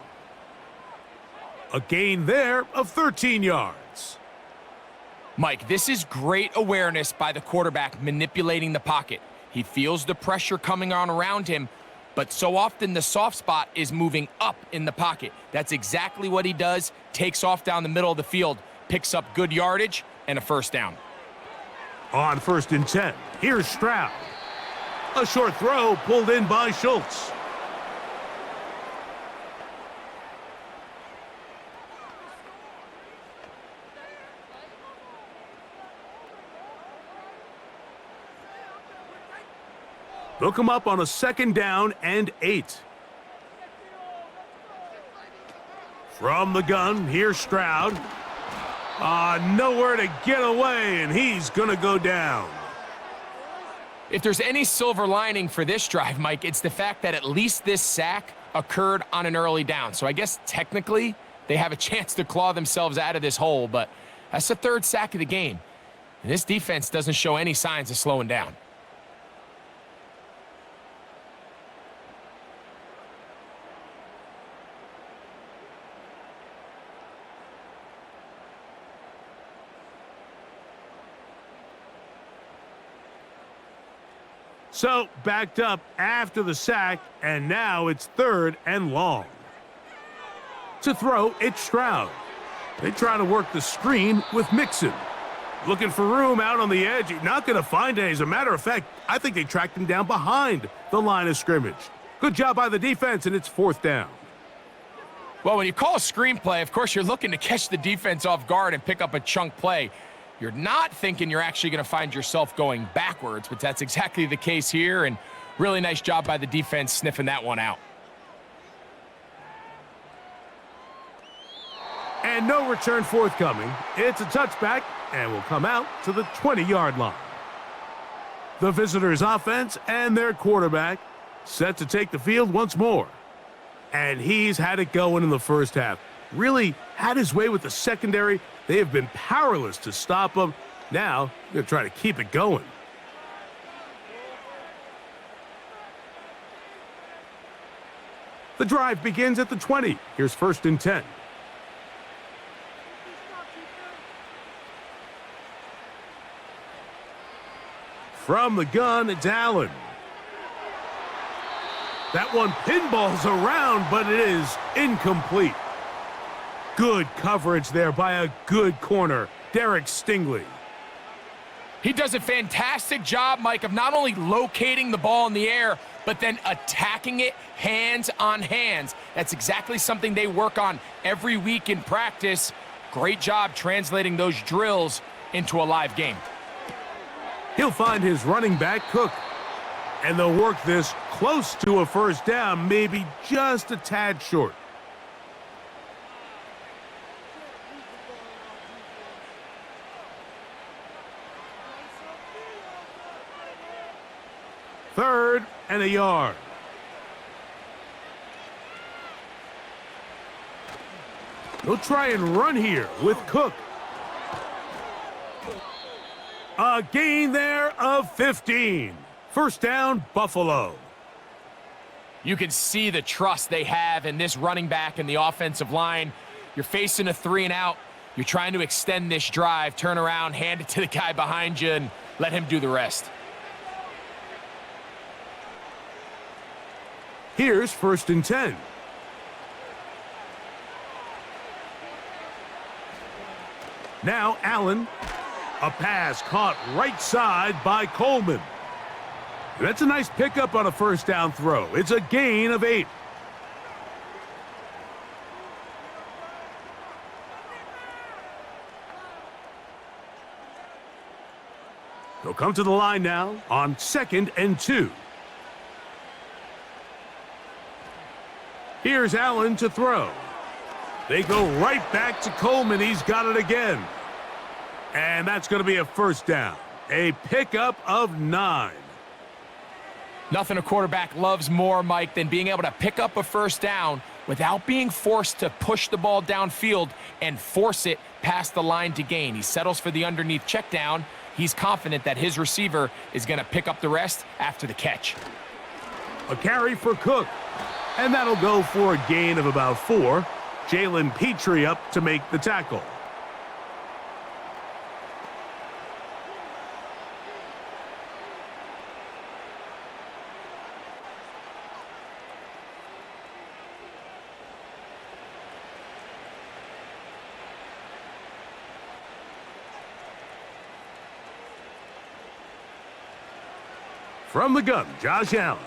S2: A gain there of 13 yards.
S3: Mike, this is great awareness by the quarterback manipulating the pocket. He feels the pressure coming on around him, but so often the soft spot is moving up in the pocket. That's exactly what he does, takes off down the middle of the field, picks up good yardage, and a 1st down.
S2: On 1st and 10, here's Stroud. A short throw pulled in by Schultz. They'll come up on a 2nd down and 8. From the gun, here's Stroud. Nowhere to get away, and he's going to go down.
S3: If there's any silver lining for this drive, Mike, it's the fact that at least this sack occurred on an early down. So I guess technically they have a chance to claw themselves out of this hole, but that's the 3rd sack of the game. And this defense doesn't show any signs of slowing down.
S2: So, backed up after the sack, and now it's 3rd and long. To throw, it's Stroud. They try to work the screen with Mixon. Looking for room out on the edge. Not going to find it. As a matter of fact, I think they tracked him down behind the line of scrimmage. Good job by the defense, and it's 4th down.
S3: Well, when you call a screenplay, of course, you're looking to catch the defense off guard and pick up a chunk play. You're not thinking you're actually going to find yourself going backwards, but that's exactly the case here, and really nice job by the defense sniffing that one out.
S2: And no return forthcoming. It's a touchback, and will come out to the 20-yard line. The visitors' offense and their quarterback set to take the field once more. And he's had it going in the first half. Really had his way with the secondary. They have been powerless to stop him. Now, they're trying to keep it going. The drive begins at the 20. Here's 1st and 10. From the gun, it's Allen. That one pinballs around, but it is incomplete. Good coverage there by a good corner, Derek Stingley.
S3: He does a fantastic job, Mike, of not only locating the ball in the air, but then attacking it hands on hands. That's exactly something they work on every week in practice. Great job translating those drills into a live game.
S2: He'll find his running back, Cook. And they'll work this close to a first down, maybe just a tad short. Third and a yard. They'll try and run here with Cook. A gain there of 15. First down, Buffalo.
S3: You can see the trust they have in this running back and the offensive line. You're facing a 3 and out. You're trying to extend this drive, turn around, hand it to the guy behind you, and let him do the rest.
S2: Here's 1st and 10. Now Allen. A pass caught right side by Coleman. That's a nice pickup on a first down throw. It's a gain of 8. They'll come to the line now on 2nd and 2. Here's Allen to throw. They go right back to Coleman. He's got it again. And that's going to be a first down. A pickup of 9.
S3: Nothing a quarterback loves more, Mike, than being able to pick up a first down without being forced to push the ball downfield and force it past the line to gain. He settles for the underneath check down. He's confident that his receiver is going to pick up the rest after the catch.
S2: A carry for Cook. And that'll go for a gain of about 4. Jalen Petrie up to make the tackle. From the gun, Josh Allen.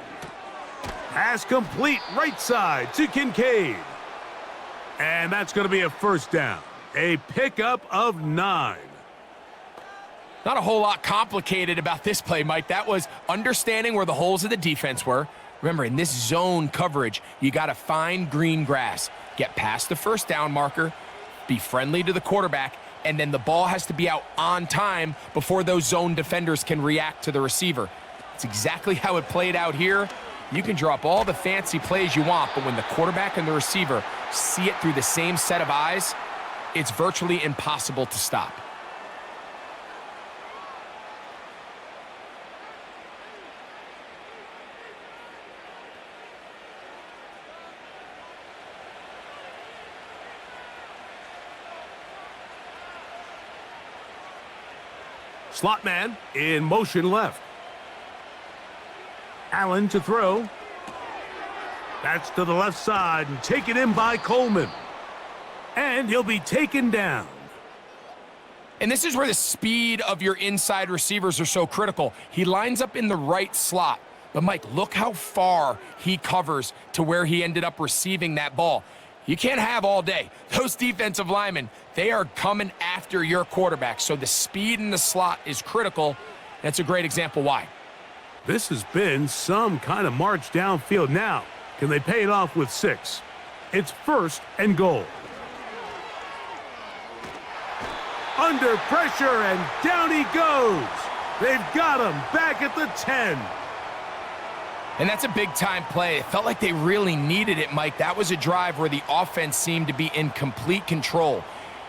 S2: Pass complete right side to Kincaid. And that's going to be a first down. A pickup of 9.
S3: Not a whole lot complicated about this play, Mike. That was understanding where the holes of the defense were. Remember, in this zone coverage, you got to find green grass. Get past the first down marker, be friendly to the quarterback, and then the ball has to be out on time before those zone defenders can react to the receiver. It's exactly how it played out here. You can draw up all the fancy plays you want, but when the quarterback and the receiver see it through the same set of eyes, it's virtually impossible to stop.
S2: Slot man in motion left. Allen to throw. That's to the left side and taken in by Coleman. And he'll be taken down.
S3: And this is where the speed of your inside receivers are so critical. He lines up in the right slot. But Mike, look how far he covers to where he ended up receiving that ball. You can't have all day. Those defensive linemen, they are coming after your quarterback. So the speed in the slot is critical. That's a great example why.
S2: This has been some kind of march downfield. Now, can they pay it off with 6? It's 1st and goal. Under pressure, and down he goes. They've got him back at the 10.
S3: And that's a big-time play. It felt like they really needed it, Mike. That was a drive where the offense seemed to be in complete control.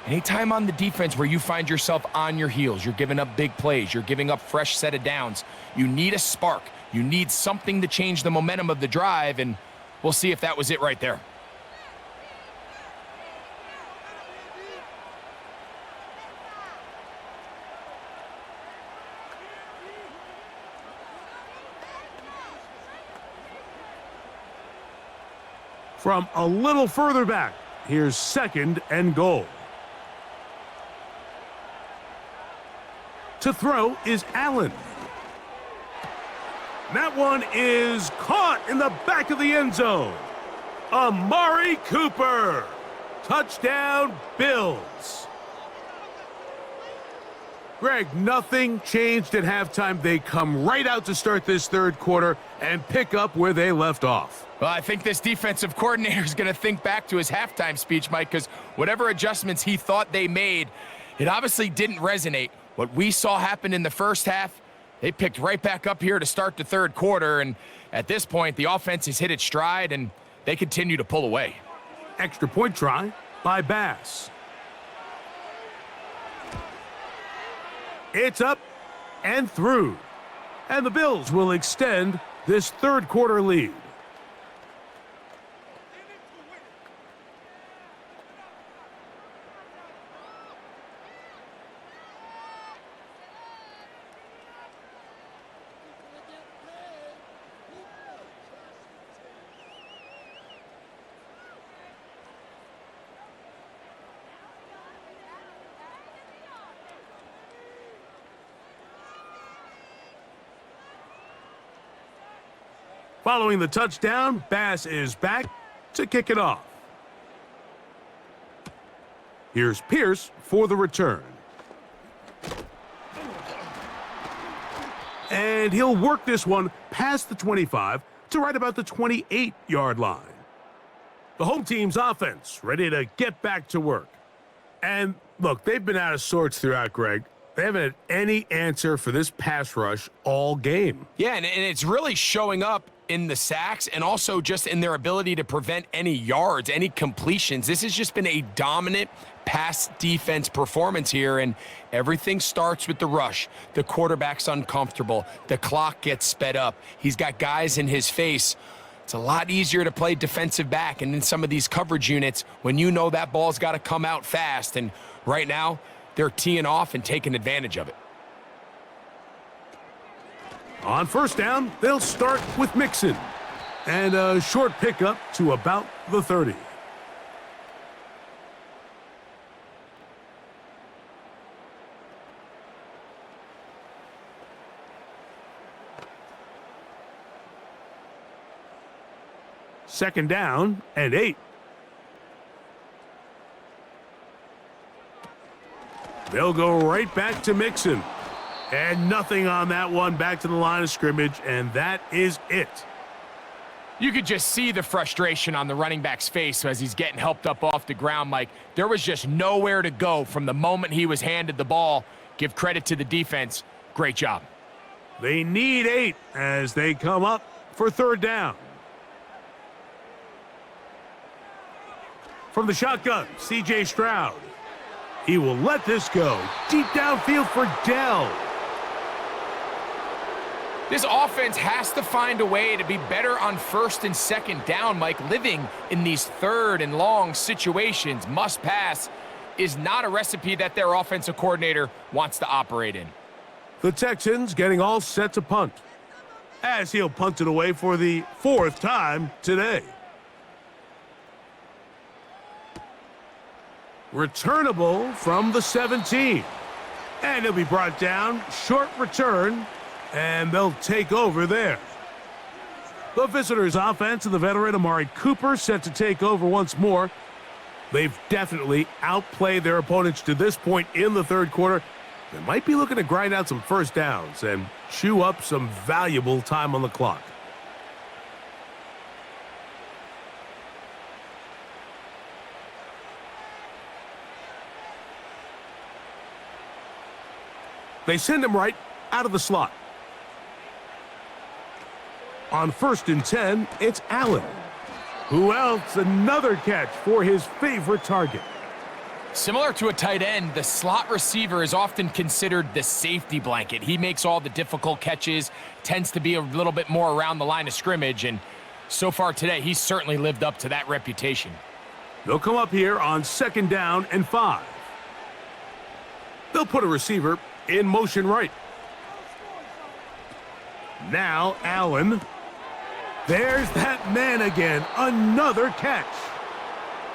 S3: Anytime on the defense where you find yourself on your heels, you're giving up big plays, you're giving up fresh set of downs, you need a spark. You need something to change the momentum of the drive, and we'll see if that was it right there.
S2: From a little further back, here's 2nd and goal. To throw is Allen. That one is caught in the back of the end zone. Amari Cooper. Touchdown, Bills. Greg, nothing changed at halftime. They come right out to start this third quarter and pick up where they left off.
S3: Well, I think this defensive coordinator is going to think back to his halftime speech, Mike, because whatever adjustments he thought they made, it obviously didn't resonate. What we saw happen in the first half, they picked right back up here to start the third quarter, and at this point, the offense has hit its stride, and they continue to pull away.
S2: Extra point try by Bass. It's up and through, and the Bills will extend this third quarter lead. Following the touchdown, Bass is back to kick it off. Here's Pierce for the return. And he'll work this one past the 25 to right about the 28-yard line. The home team's offense ready to get back to work. And look, they've been out of sorts throughout, Greg. They haven't had any answer for this pass rush all game.
S3: Yeah, and it's really showing up in the sacks and also just in their ability to prevent any yards, any completions. This has just been a dominant pass defense performance here, and everything starts with the rush. The quarterback's uncomfortable. The clock gets sped up. He's got guys in his face. It's a lot easier to play defensive back, and in some of these coverage units, when you know that ball's got to come out fast, and right now, they're teeing off and taking advantage of it.
S2: On first down, they'll start with Mixon. And a short pickup to about the 30. Second down and 8. They'll go right back to Mixon. And nothing on that one, back to the line of scrimmage, and that is it.
S3: You could just see the frustration on the running back's face as he's getting helped up off the ground, Mike. There was just nowhere to go from the moment he was handed the ball. Give credit to the defense. Great job.
S2: They need 8 as they come up for third down. From the shotgun, C.J. Stroud. He will let this go deep downfield for Dell.
S3: This offense has to find a way to be better on first and second down, Mike. Living in these third and long situations, must pass, is not a recipe that their offensive coordinator wants to operate in.
S2: The Texans getting all set to punt, as he'll punt it away for the 4th time today. Returnable from the 17. And he'll be brought down, short return, and they'll take over there. The visitors' offense and the veteran Amari Cooper set to take over once more. They've definitely outplayed their opponents to this point in the third quarter. They might be looking to grind out some first downs and chew up some valuable time on the clock. They send him right out of the slot. On 1st and 10, it's Allen. Who else? Another catch for his favorite target.
S3: Similar to a tight end, the slot receiver is often considered the safety blanket. He makes all the difficult catches, tends to be a little bit more around the line of scrimmage, and so far today, he's certainly lived up to that reputation.
S2: They'll come up here on 2nd down and 5. They'll put a receiver in motion right. Now Allen. There's that man again. Another catch.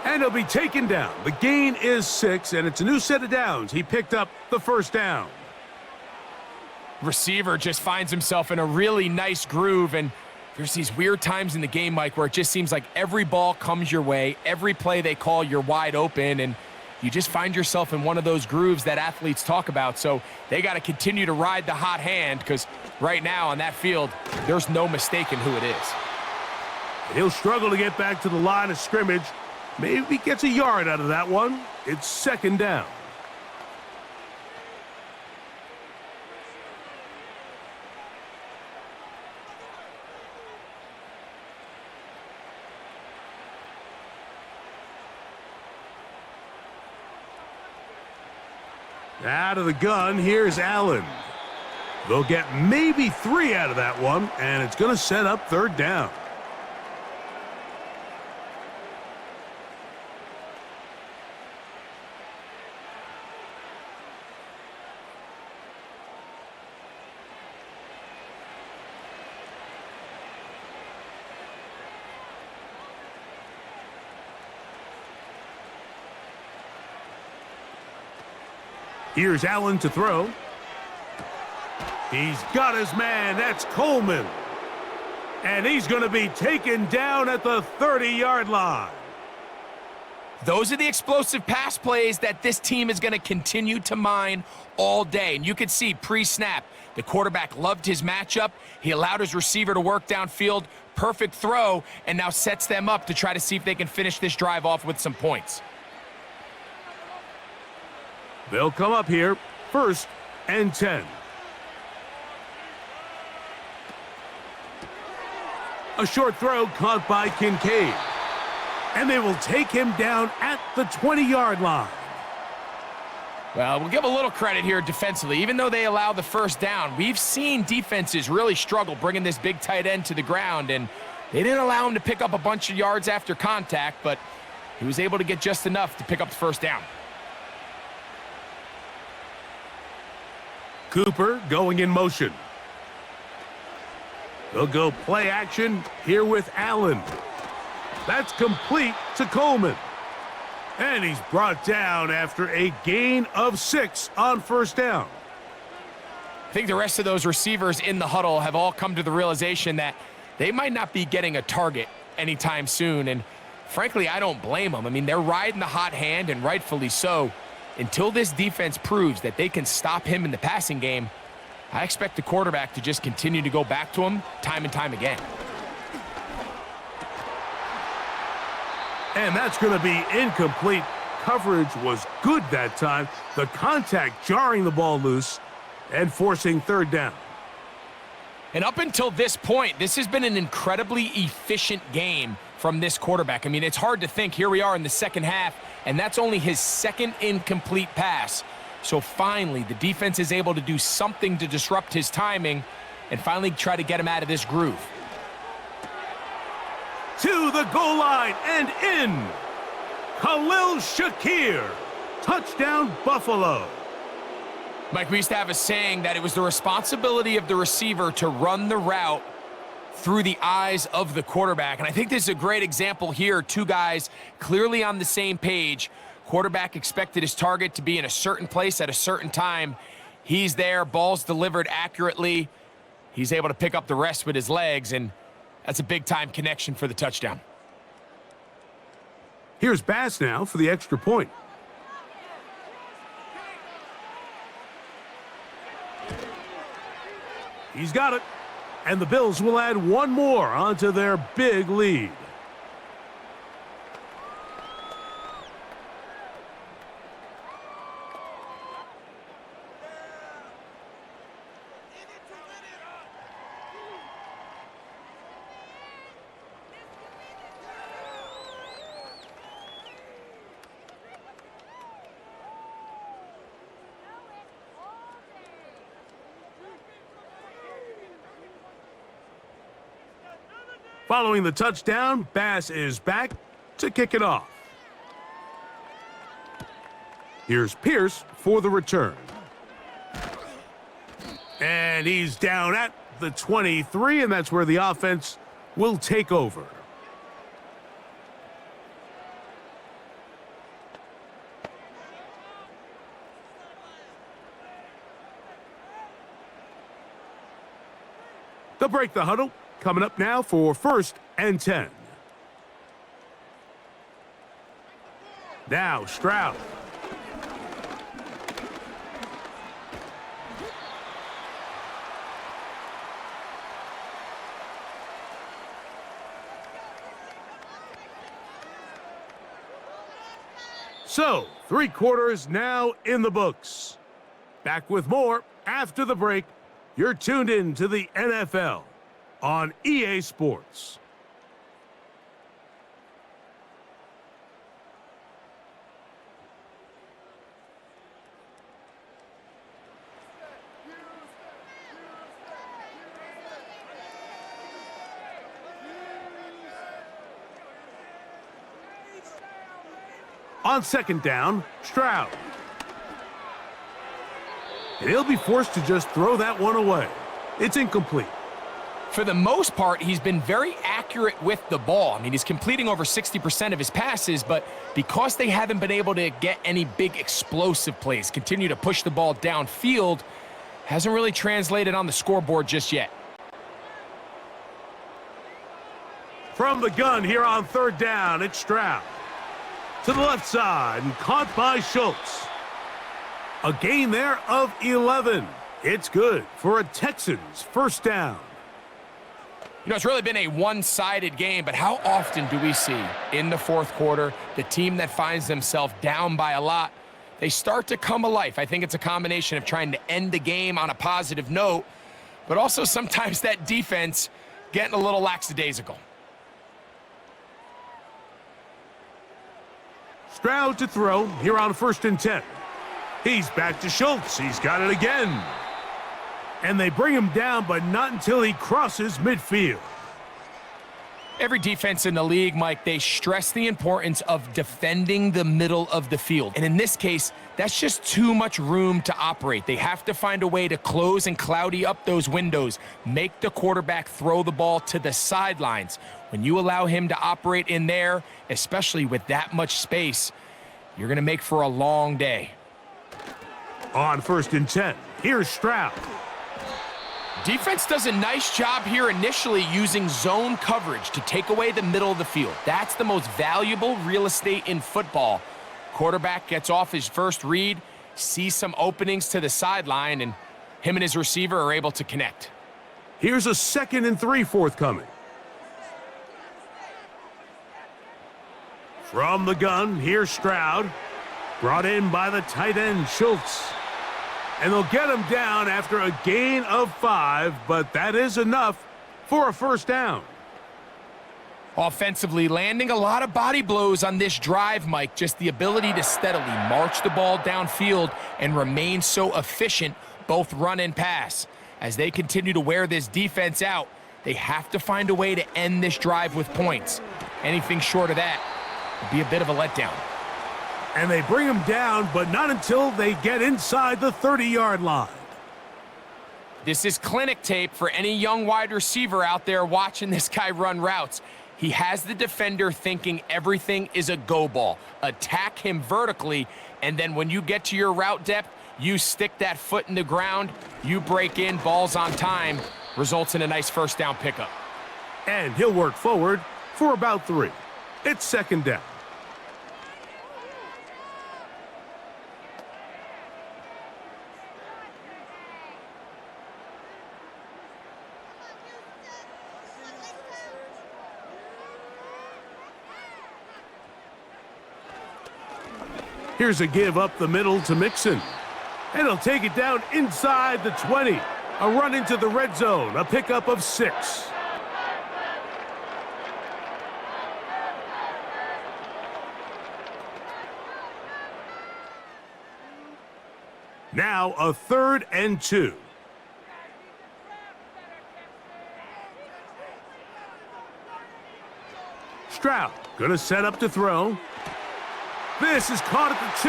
S2: And he'll be taken down. The gain is 6, and it's a new set of downs. He picked up the 1st down.
S3: Receiver just finds himself in a really nice groove, and there's these weird times in the game, Mike, where it just seems like every ball comes your way, every play they call, you're wide open, and you just find yourself in one of those grooves that athletes talk about. So they got to continue to ride the hot hand, because right now on that field, there's no mistaking who it is.
S2: He'll struggle to get back to the line of scrimmage. Maybe he gets a yard out of that one. It's 2nd down. Out of the gun, here's Allen. They'll get maybe 3 out of that one, and it's going to set up 3rd down. Here's Allen to throw. He's got his man. That's Coleman. And he's going to be taken down at the 30-yard line.
S3: Those are the explosive pass plays that this team is going to continue to mine all day. And you could see pre-snap, the quarterback loved his matchup. He allowed his receiver to work downfield. Perfect throw, and now sets them up to try to see if they can finish this drive off with some points.
S2: They'll come up here, 1st and 10. A short throw caught by Kincaid. And they will take him down at the 20-yard line.
S3: Well, we'll give a little credit here defensively. Even though they allow the 1st down, we've seen defenses really struggle bringing this big tight end to the ground, and they didn't allow him to pick up a bunch of yards after contact, but he was able to get just enough to pick up the 1st down.
S2: Cooper going in motion. They'll go play action here with Allen. That's complete to Coleman. And he's brought down after a gain of 6 on 1st down.
S3: I think the rest of those receivers in the huddle have all come to the realization that they might not be getting a target anytime soon. And frankly, I don't blame them. I mean, they're riding the hot hand, and rightfully so. Until this defense proves that they can stop him in the passing game, I expect the quarterback to just continue to go back to him time and time again.
S2: And that's going to be incomplete. Coverage was good that time. The contact jarring the ball loose and forcing 3rd down.
S3: And up until this point, this has been an incredibly efficient game from this quarterback. I mean, it's hard to think. Here we are in the 2nd half, and that's only his 2nd incomplete pass. So finally, the defense is able to do something to disrupt his timing and finally try to get him out of this groove.
S2: To the goal line and in. Khalil Shakir. Touchdown, Buffalo.
S3: Mike, we used to have a saying that it was the responsibility of the receiver to run the route through the eyes of the quarterback. And I think this is a great example here. 2 guys clearly on the same page. Quarterback expected his target to be in a certain place at a certain time. He's there, ball's delivered accurately. He's able to pick up the rest with his legs, and that's a big-time connection for the touchdown.
S2: Here's Bass now for the extra point. He's got it. And the Bills will add 1 more onto their big lead. Following the touchdown, Bass is back to kick it off. Here's Pierce for the return. And he's down at the 23, and that's where the offense will take over. They'll break the huddle. Coming up now for 1st and 10. Now Stroud. So, 3 quarters now in the books. Back with more after the break. You're tuned in to the NFL on EA Sports. On 2nd down, Stroud. And he'll be forced to just throw that one away. It's incomplete.
S3: For the most part, he's been very accurate with the ball. I mean, he's completing over 60% of his passes, but because they haven't been able to get any big explosive plays, continue to push the ball downfield, hasn't really translated on the scoreboard just yet.
S2: From the gun here on 3rd down, it's Stroud. To the left side and caught by Schultz. A gain there of 11. It's good for a Texans 1st down.
S3: You know, it's really been a one-sided game, but how often do we see in the 4th quarter the team that finds themselves down by a lot, they start to come alive? I think it's a combination of trying to end the game on a positive note, but also sometimes that defense getting a little lackadaisical.
S2: Stroud to throw here on 1st and 10. He's back to Schultz. He's got it again. And they bring him down, but not until he crosses midfield.
S3: Every defense in the league, Mike, they stress the importance of defending the middle of the field. And in this case, that's just too much room to operate. They have to find a way to close and cloudy up those windows, make the quarterback throw the ball to the sidelines. When you allow him to operate in there, especially with that much space, you're going to make for a long day.
S2: On 1st and 10, here's Stroud.
S3: Defense does a nice job here initially using zone coverage to take away the middle of the field. That's the most valuable real estate in football. Quarterback gets off his first read, sees some openings to the sideline, and him and his receiver are able to connect.
S2: Here's a 2nd and 3 forthcoming. From the gun, here's Stroud. Brought in by the tight end, Schultz. And they'll get him down after a gain of 5, but that is enough for a 1st down.
S3: Offensively, landing a lot of body blows on this drive, Mike. Just the ability to steadily march the ball downfield and remain so efficient, both run and pass. As they continue to wear this defense out, they have to find a way to end this drive with points. Anything short of that would be a bit of a letdown.
S2: And they bring him down, but not until they get inside the 30-yard line.
S3: This is clinic tape for any young wide receiver out there watching this guy run routes. He has the defender thinking everything is a go ball. Attack him vertically, and then when you get to your route depth, you stick that foot in the ground, you break in, balls on time, results in a nice 1st down pickup.
S2: And he'll work forward for about 3. It's 2nd down. Here's a give up the middle to Mixon. And he'll take it down inside the 20. A run into the red zone, a pickup of 6. Now a 3rd and 2. Stroud going to set up to throw. This is caught at the 2.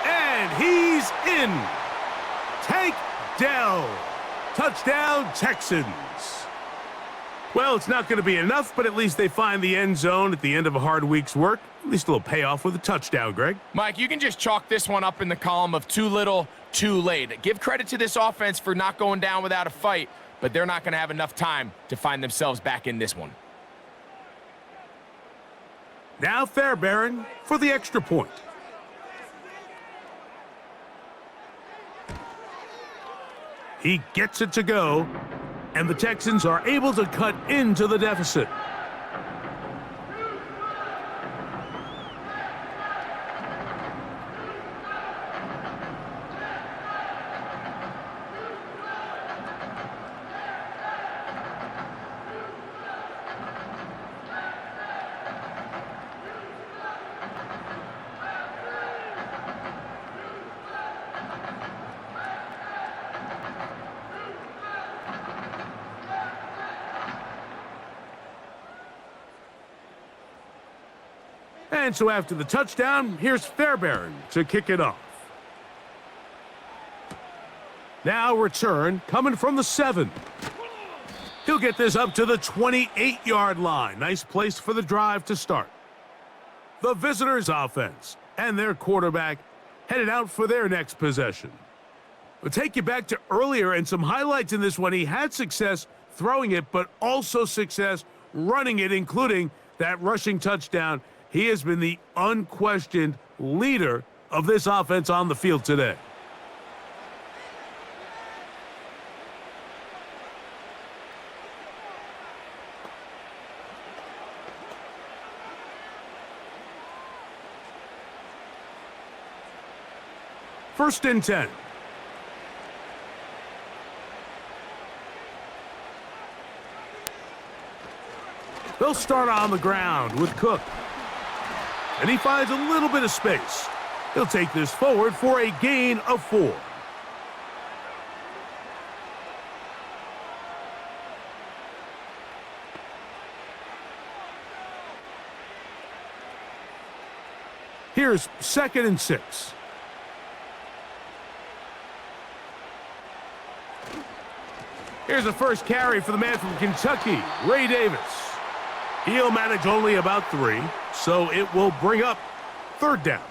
S2: And he's in. Tank Dell. Touchdown, Texans. Well, it's not going to be enough, but at least they find the end zone at the end of a hard week's work. At least a little payoff with a touchdown, Greg.
S3: Mike, you can just chalk this one up in the column of too little, too late. Give credit to this offense for not going down without a fight, but they're not going to have enough time to find themselves back in this one.
S2: Now Fairbairn for the extra point. He gets it to go, and the Texans are able to cut into the deficit. And so after the touchdown, here's Fairbairn to kick it off. Now return coming from the 7. He'll get this up to the 28-yard line. Nice place for the drive to start. The visitors' offense and their quarterback headed out for their next possession. We'll take you back to earlier and some highlights in this one. He had success throwing it, but also success running it, including that rushing touchdown. He has been the unquestioned leader of this offense on the field today. First and 10. They'll start on the ground with Cook. And he finds a little bit of space. He'll take this forward for a gain of 4. Here's 2nd and 6. Here's the first carry for the man from Kentucky, Ray Davis. He'll manage only about 3, so it will bring up 3rd down.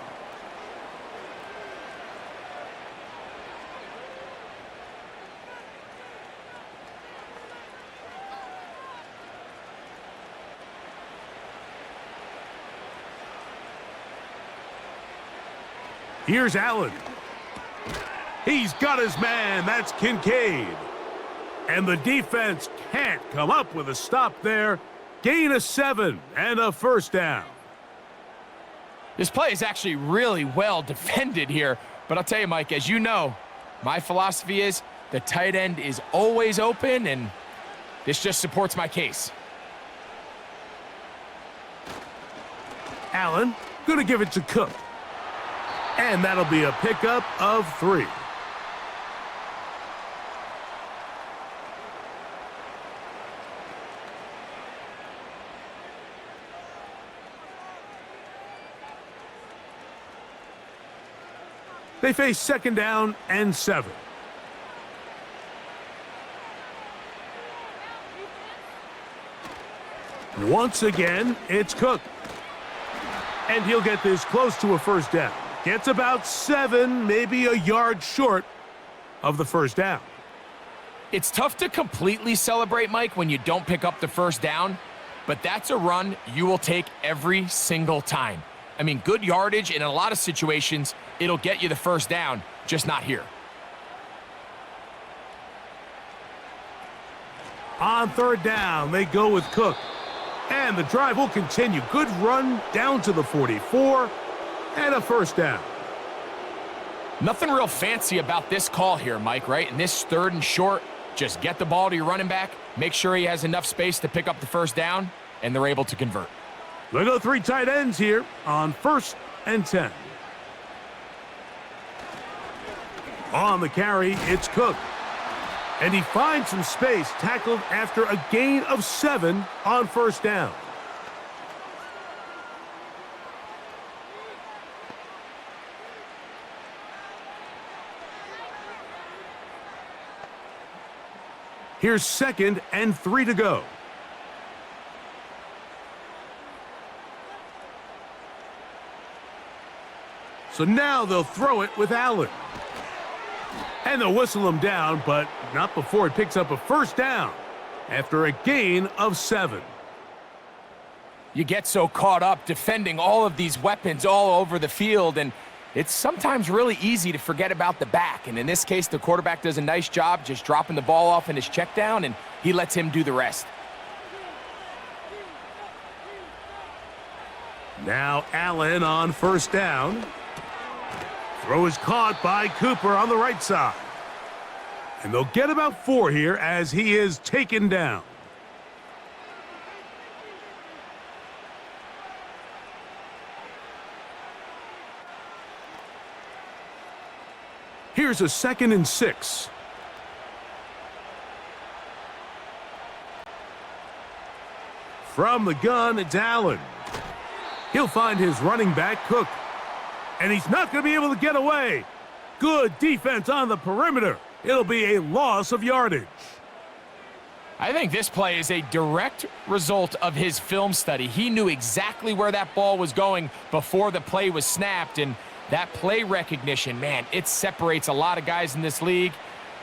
S2: Here's Allen. He's got his man. That's Kincaid. And the defense can't come up with a stop there. Gain of 7 and a 1st down.
S3: This play is actually really well defended here. But I'll tell you, Mike, as you know, my philosophy is the tight end is always open, and this just supports my case.
S2: Allen going to give it to Cook. And that'll be a pickup of 3. They face 2nd down and 7. Once again, it's Cook. And he'll get this close to a 1st down. Gets about 7, maybe a yard short of the 1st down.
S3: It's tough to completely celebrate, Mike, when you don't pick up the 1st down, but that's a run you will take every single time. I mean, good yardage, and in a lot of situations, it'll get you the 1st down, just not here.
S2: On 3rd down, they go with Cook. And the drive will continue. Good run down to the 44, and a 1st down.
S3: Nothing real fancy about this call here, Mike, right? In this 3rd and short, just get the ball to your running back, make sure he has enough space to pick up the 1st down, and they're able to convert.
S2: They go 3 tight ends here on 1st and 10. On the carry, it's Cook. And he finds some space, tackled after a gain of 7 on 1st down. Here's 2nd and 3 to go. So now they'll throw it with Allen. And they'll whistle him down, but not before he picks up a first down after a gain of 7.
S3: You get so caught up defending all of these weapons all over the field, and it's sometimes really easy to forget about the back. And in this case, the quarterback does a nice job just dropping the ball off in his check down, and he lets him do the rest.
S2: Now Allen on first down. Throw is caught by Cooper on the right side. And they'll get about 4 here as he is taken down. Here's a 2nd and 6. From the gun, it's Allen. He'll find his running back, Cook. And he's not going to be able to get away. Good defense on the perimeter. It'll be a loss of yardage.
S3: I think this play is a direct result of his film study. He knew exactly where that ball was going before the play was snapped, and that play recognition, man, it separates a lot of guys in this league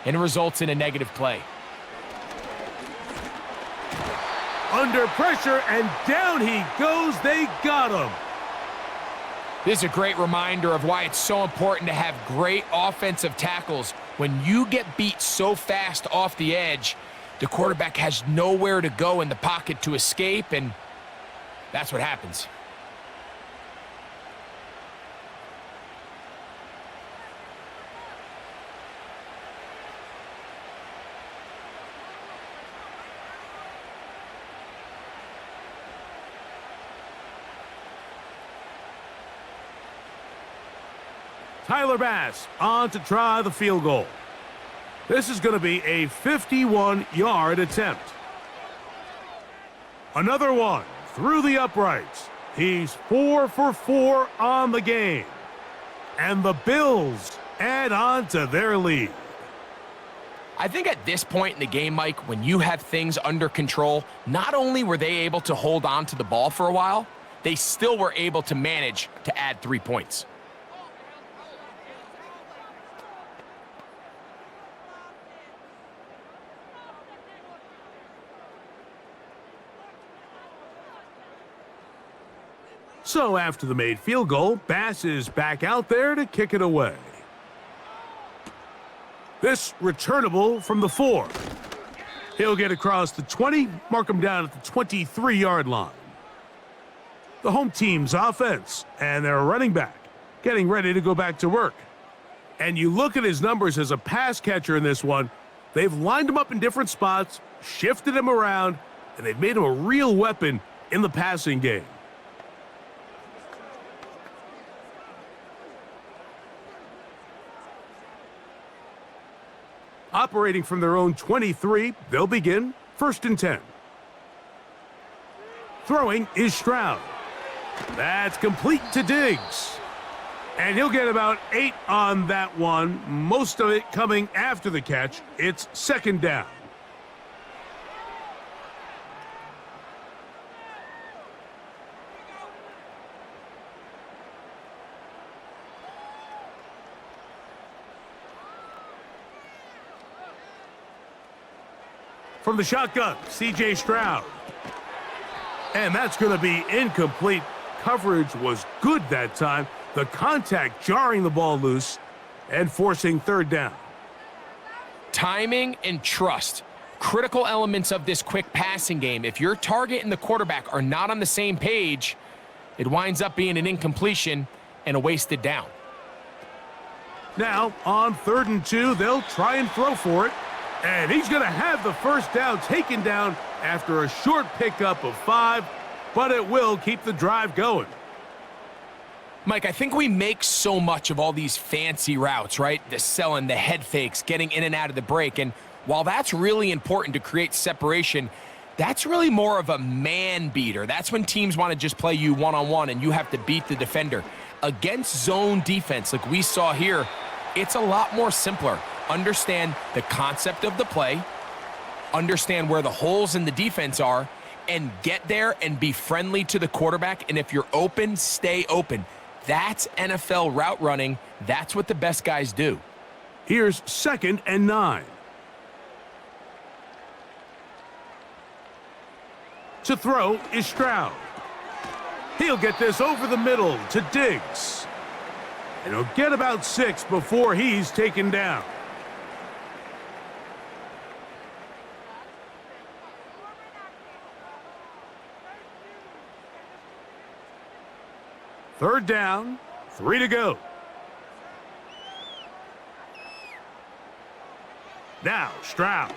S3: and results in a negative play.
S2: Under pressure, and down he goes. They got him.
S3: This is a great reminder of why it's so important to have great offensive tackles. When you get beat so fast off the edge, the quarterback has nowhere to go in the pocket to escape, and that's what happens.
S2: Tyler Bass on to try the field goal. This is going to be a 51-yard attempt. Another one through the uprights. He's 4 for 4 on the game. And the Bills add on to their lead.
S3: I think at this point in the game, Mike, when you have things under control, not only were they able to hold on to the ball for a while, they still were able to manage to add 3 points.
S2: So after the made field goal, Bass is back out there to kick it away. This returnable from the 4. He'll get across the 20, mark him down at the 23-yard line. The home team's offense and their running back getting ready to go back to work. And you look at his numbers as a pass catcher in this one, they've lined him up in different spots, shifted him around, and they've made him a real weapon in the passing game. Operating from their own 23, they'll begin 1st and 10. Throwing is Stroud. That's complete to Diggs. And he'll get about 8 on that one, most of it coming after the catch. It's 2nd down. From the shotgun, C.J. Stroud. And that's going to be incomplete. Coverage was good that time. The contact jarring the ball loose and forcing 3rd down.
S3: Timing and trust, critical elements of this quick passing game. If your target and the quarterback are not on the same page, it winds up being an incompletion and a wasted down.
S2: Now, on 3rd and 2, they'll try and throw for it. And he's going to have the first down taken down after a short pickup of 5, but it will keep the drive going.
S3: Mike, I think we make so much of all these fancy routes, right? The selling, the head fakes, getting in and out of the break. And while that's really important to create separation, that's really more of a man beater. That's when teams want to just play you one-on-one and you have to beat the defender. Against zone defense, like we saw here, it's a lot more simpler. Understand the concept of the play, understand where the holes in the defense are, and get there and be friendly to the quarterback. And if you're open, stay open. That's NFL route running. That's what the best guys do.
S2: Here's 2nd and 9. To throw is Stroud. He'll get this over the middle to Diggs. And he'll get about 6 before he's taken down. Third down, 3 to go. Now Stroud.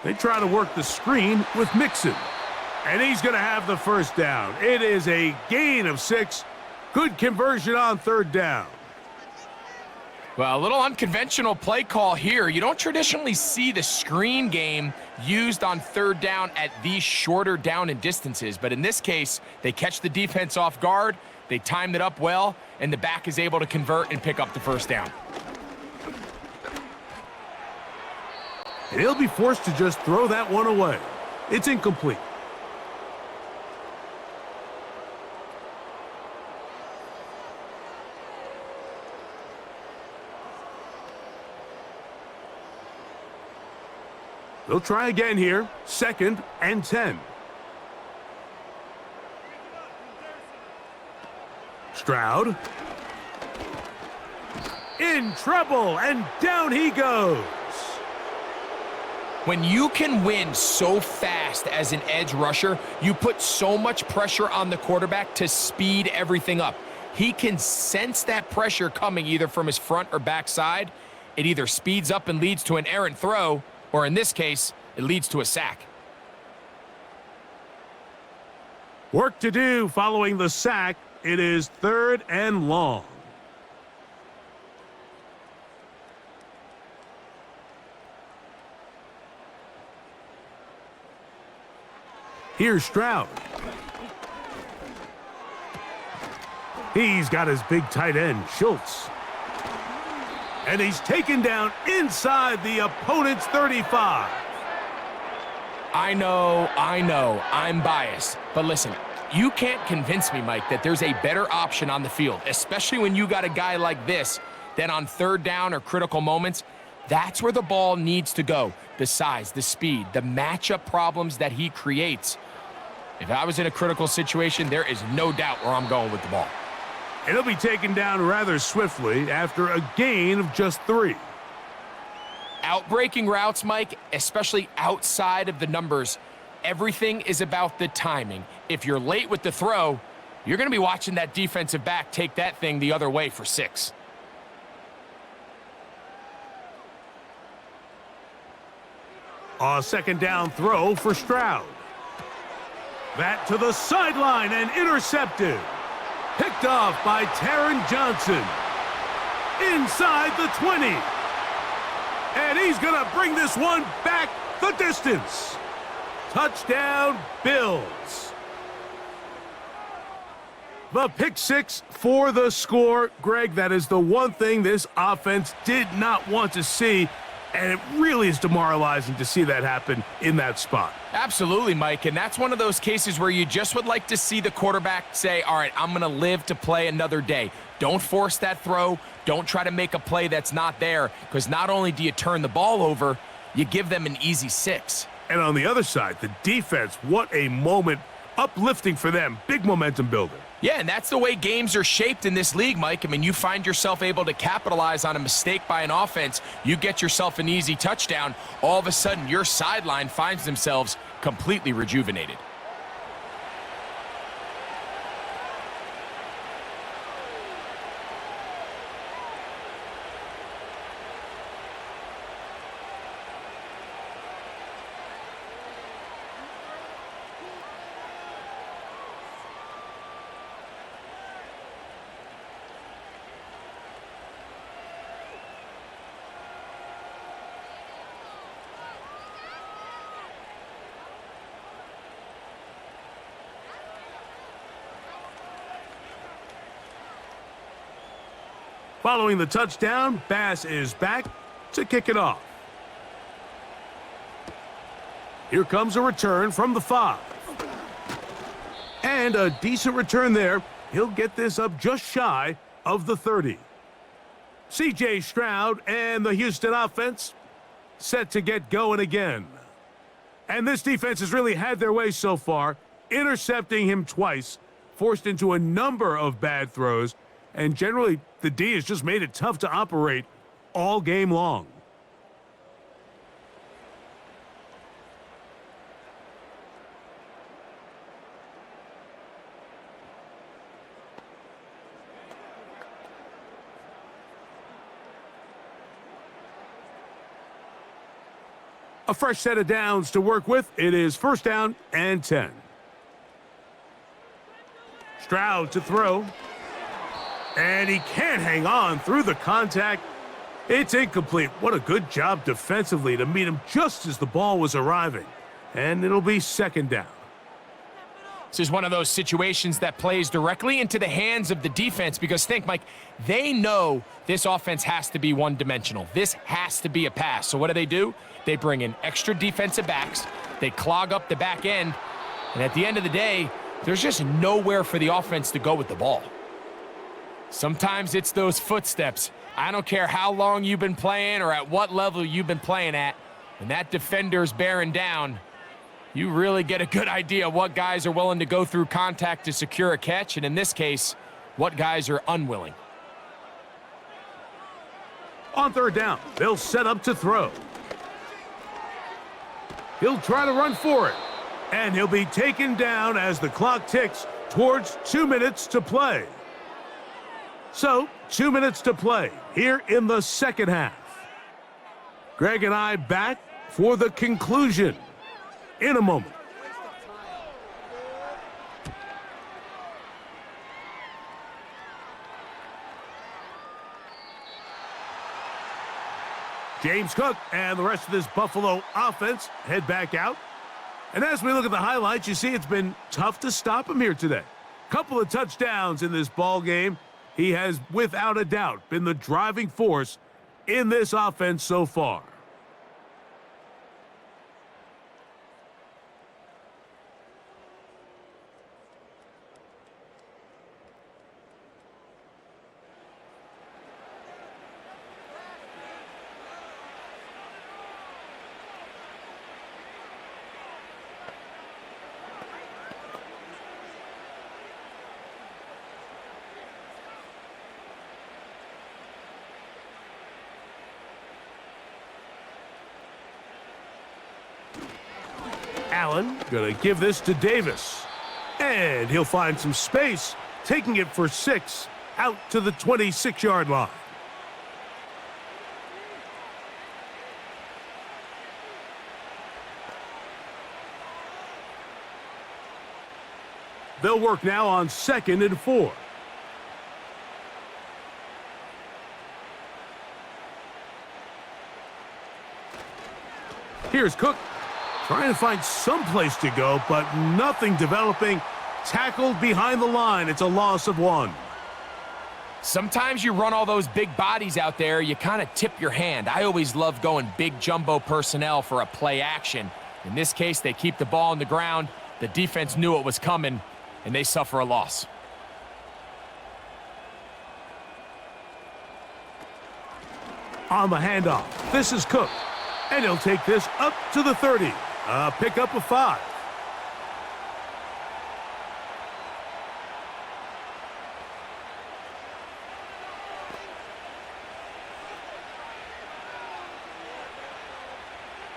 S2: They try to work the screen with Mixon. And he's going to have the first down. It is a gain of 6. Good conversion on 3rd down.
S3: Well, a little unconventional play call here. You don't traditionally see the screen game used on 3rd down at these shorter down and distances. But in this case, they catch the defense off guard. They timed it up well, and the back is able to convert and pick up the first down.
S2: And he'll be forced to just throw that one away. It's incomplete. They'll try again here. 2nd and 10. Stroud. In trouble, and down he goes.
S3: When you can win so fast as an edge rusher, you put so much pressure on the quarterback to speed everything up. He can sense that pressure coming either from his front or back side. It either speeds up and leads to an errant throw, or in this case, it leads to a sack.
S2: Work to do following the sack. It is 3rd and long. Here's Stroud. He's got his big tight end, Schultz. And he's taken down inside the opponent's 35.
S3: I know, I'm biased. But listen, you can't convince me, Mike, that there's a better option on the field, especially when you got a guy like this, that on 3rd down or critical moments, that's where the ball needs to go. The size, the speed, the matchup problems that he creates. If I was in a critical situation, there is no doubt where I'm going with the ball.
S2: It'll be taken down rather swiftly after a gain of just 3.
S3: Outbreaking routes, Mike, especially outside of the numbers, everything is about the timing. If you're late with the throw, you're going to be watching that defensive back take that thing the other way for 6.
S2: A 2nd down throw for Stroud. That to the sideline and intercepted. Picked off by Taron Johnson. Inside the 20. And he's going to bring this one back the distance. Touchdown, Bills. The pick 6 for the score. Greg, that is the one thing this offense did not want to see. And it really is demoralizing to see that happen in that spot.
S3: Absolutely, Mike, and that's one of those cases where you just would like to see the quarterback say, all right, I'm going to live to play another day. Don't force that throw. Don't try to make a play that's not there, because not only do you turn the ball over, you give them an easy 6.
S2: And on the other side, the defense, what a moment. Uplifting for them. Big momentum builder.
S3: Yeah, and that's the way games are shaped in this league, Mike. I mean, you find yourself able to capitalize on a mistake by an offense. You get yourself an easy touchdown. All of a sudden, your sideline finds themselves completely rejuvenated.
S2: Following the touchdown, Bass is back to kick it off. Here comes a return from the 5. And a decent return there. He'll get this up just shy of the 30. C.J. Stroud and the Houston offense set to get going again. And this defense has really had their way so far, intercepting him twice, forced into a number of bad throws, and generally the D has just made it tough to operate all game long. A fresh set of downs to work with. It is 1st down and 10. Stroud to throw. And he can't hang on through the contact. It's incomplete. What a good job defensively to meet him just as the ball was arriving. And it'll be 2nd down.
S3: This is one of those situations that plays directly into the hands of the defense because think, Mike, they know this offense has to be one-dimensional. This has to be a pass. So what do? They bring in extra defensive backs. They clog up the back end. And at the end of the day, there's just nowhere for the offense to go with the ball. Sometimes it's those footsteps. I don't care how long you've been playing or at what level you've been playing at. When that defender's bearing down, you really get a good idea what guys are willing to go through contact to secure a catch, and in this case, what guys are unwilling.
S2: On 3rd down, they'll set up to throw. He'll try to run for it, and he'll be taken down as the clock ticks towards 2 minutes to play. So, 2 minutes to play here in the 2nd half. Greg and I back for the conclusion in a moment. James Cook and the rest of this Buffalo offense head back out. And as we look at the highlights, you see it's been tough to stop him here today. Couple of touchdowns in this ball game. He has, without a doubt, been the driving force in this offense so far. Allen gonna give this to Davis. And he'll find some space, taking it for 6 out to the 26-yard line. They'll work now on 2nd and 4. Here's Cook. Trying to find some place to go, but nothing developing. Tackled behind the line. It's a loss of 1.
S3: Sometimes you run all those big bodies out there, you kind of tip your hand. I always love going big jumbo personnel for a play action. In this case, they keep the ball on the ground. The defense knew it was coming, and they suffer a loss.
S2: On the handoff, this is Cook. And he'll take this up to the 30. Pick up a 5.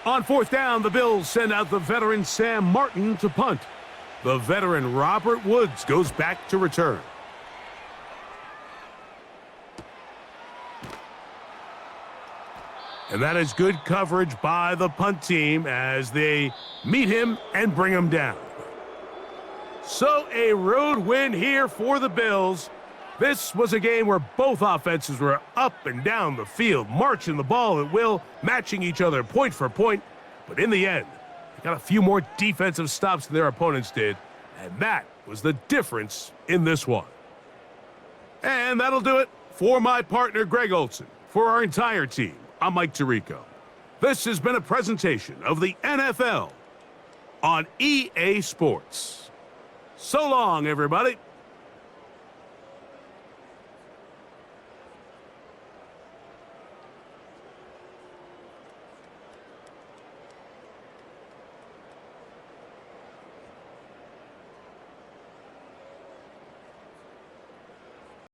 S2: On 4th down, the Bills send out the veteran Sam Martin to punt. The veteran Robert Woods goes back to return. And that is good coverage by the punt team as they meet him and bring him down. So a road win here for the Bills. This was a game where both offenses were up and down the field, marching the ball at will, matching each other point for point. But in the end, they got a few more defensive stops than their opponents did. And that was the difference in this one. And that'll do it for my partner, Greg Olson. For our entire team, I'm Mike Tirico. This has been a presentation of the NFL on EA Sports. So long, everybody.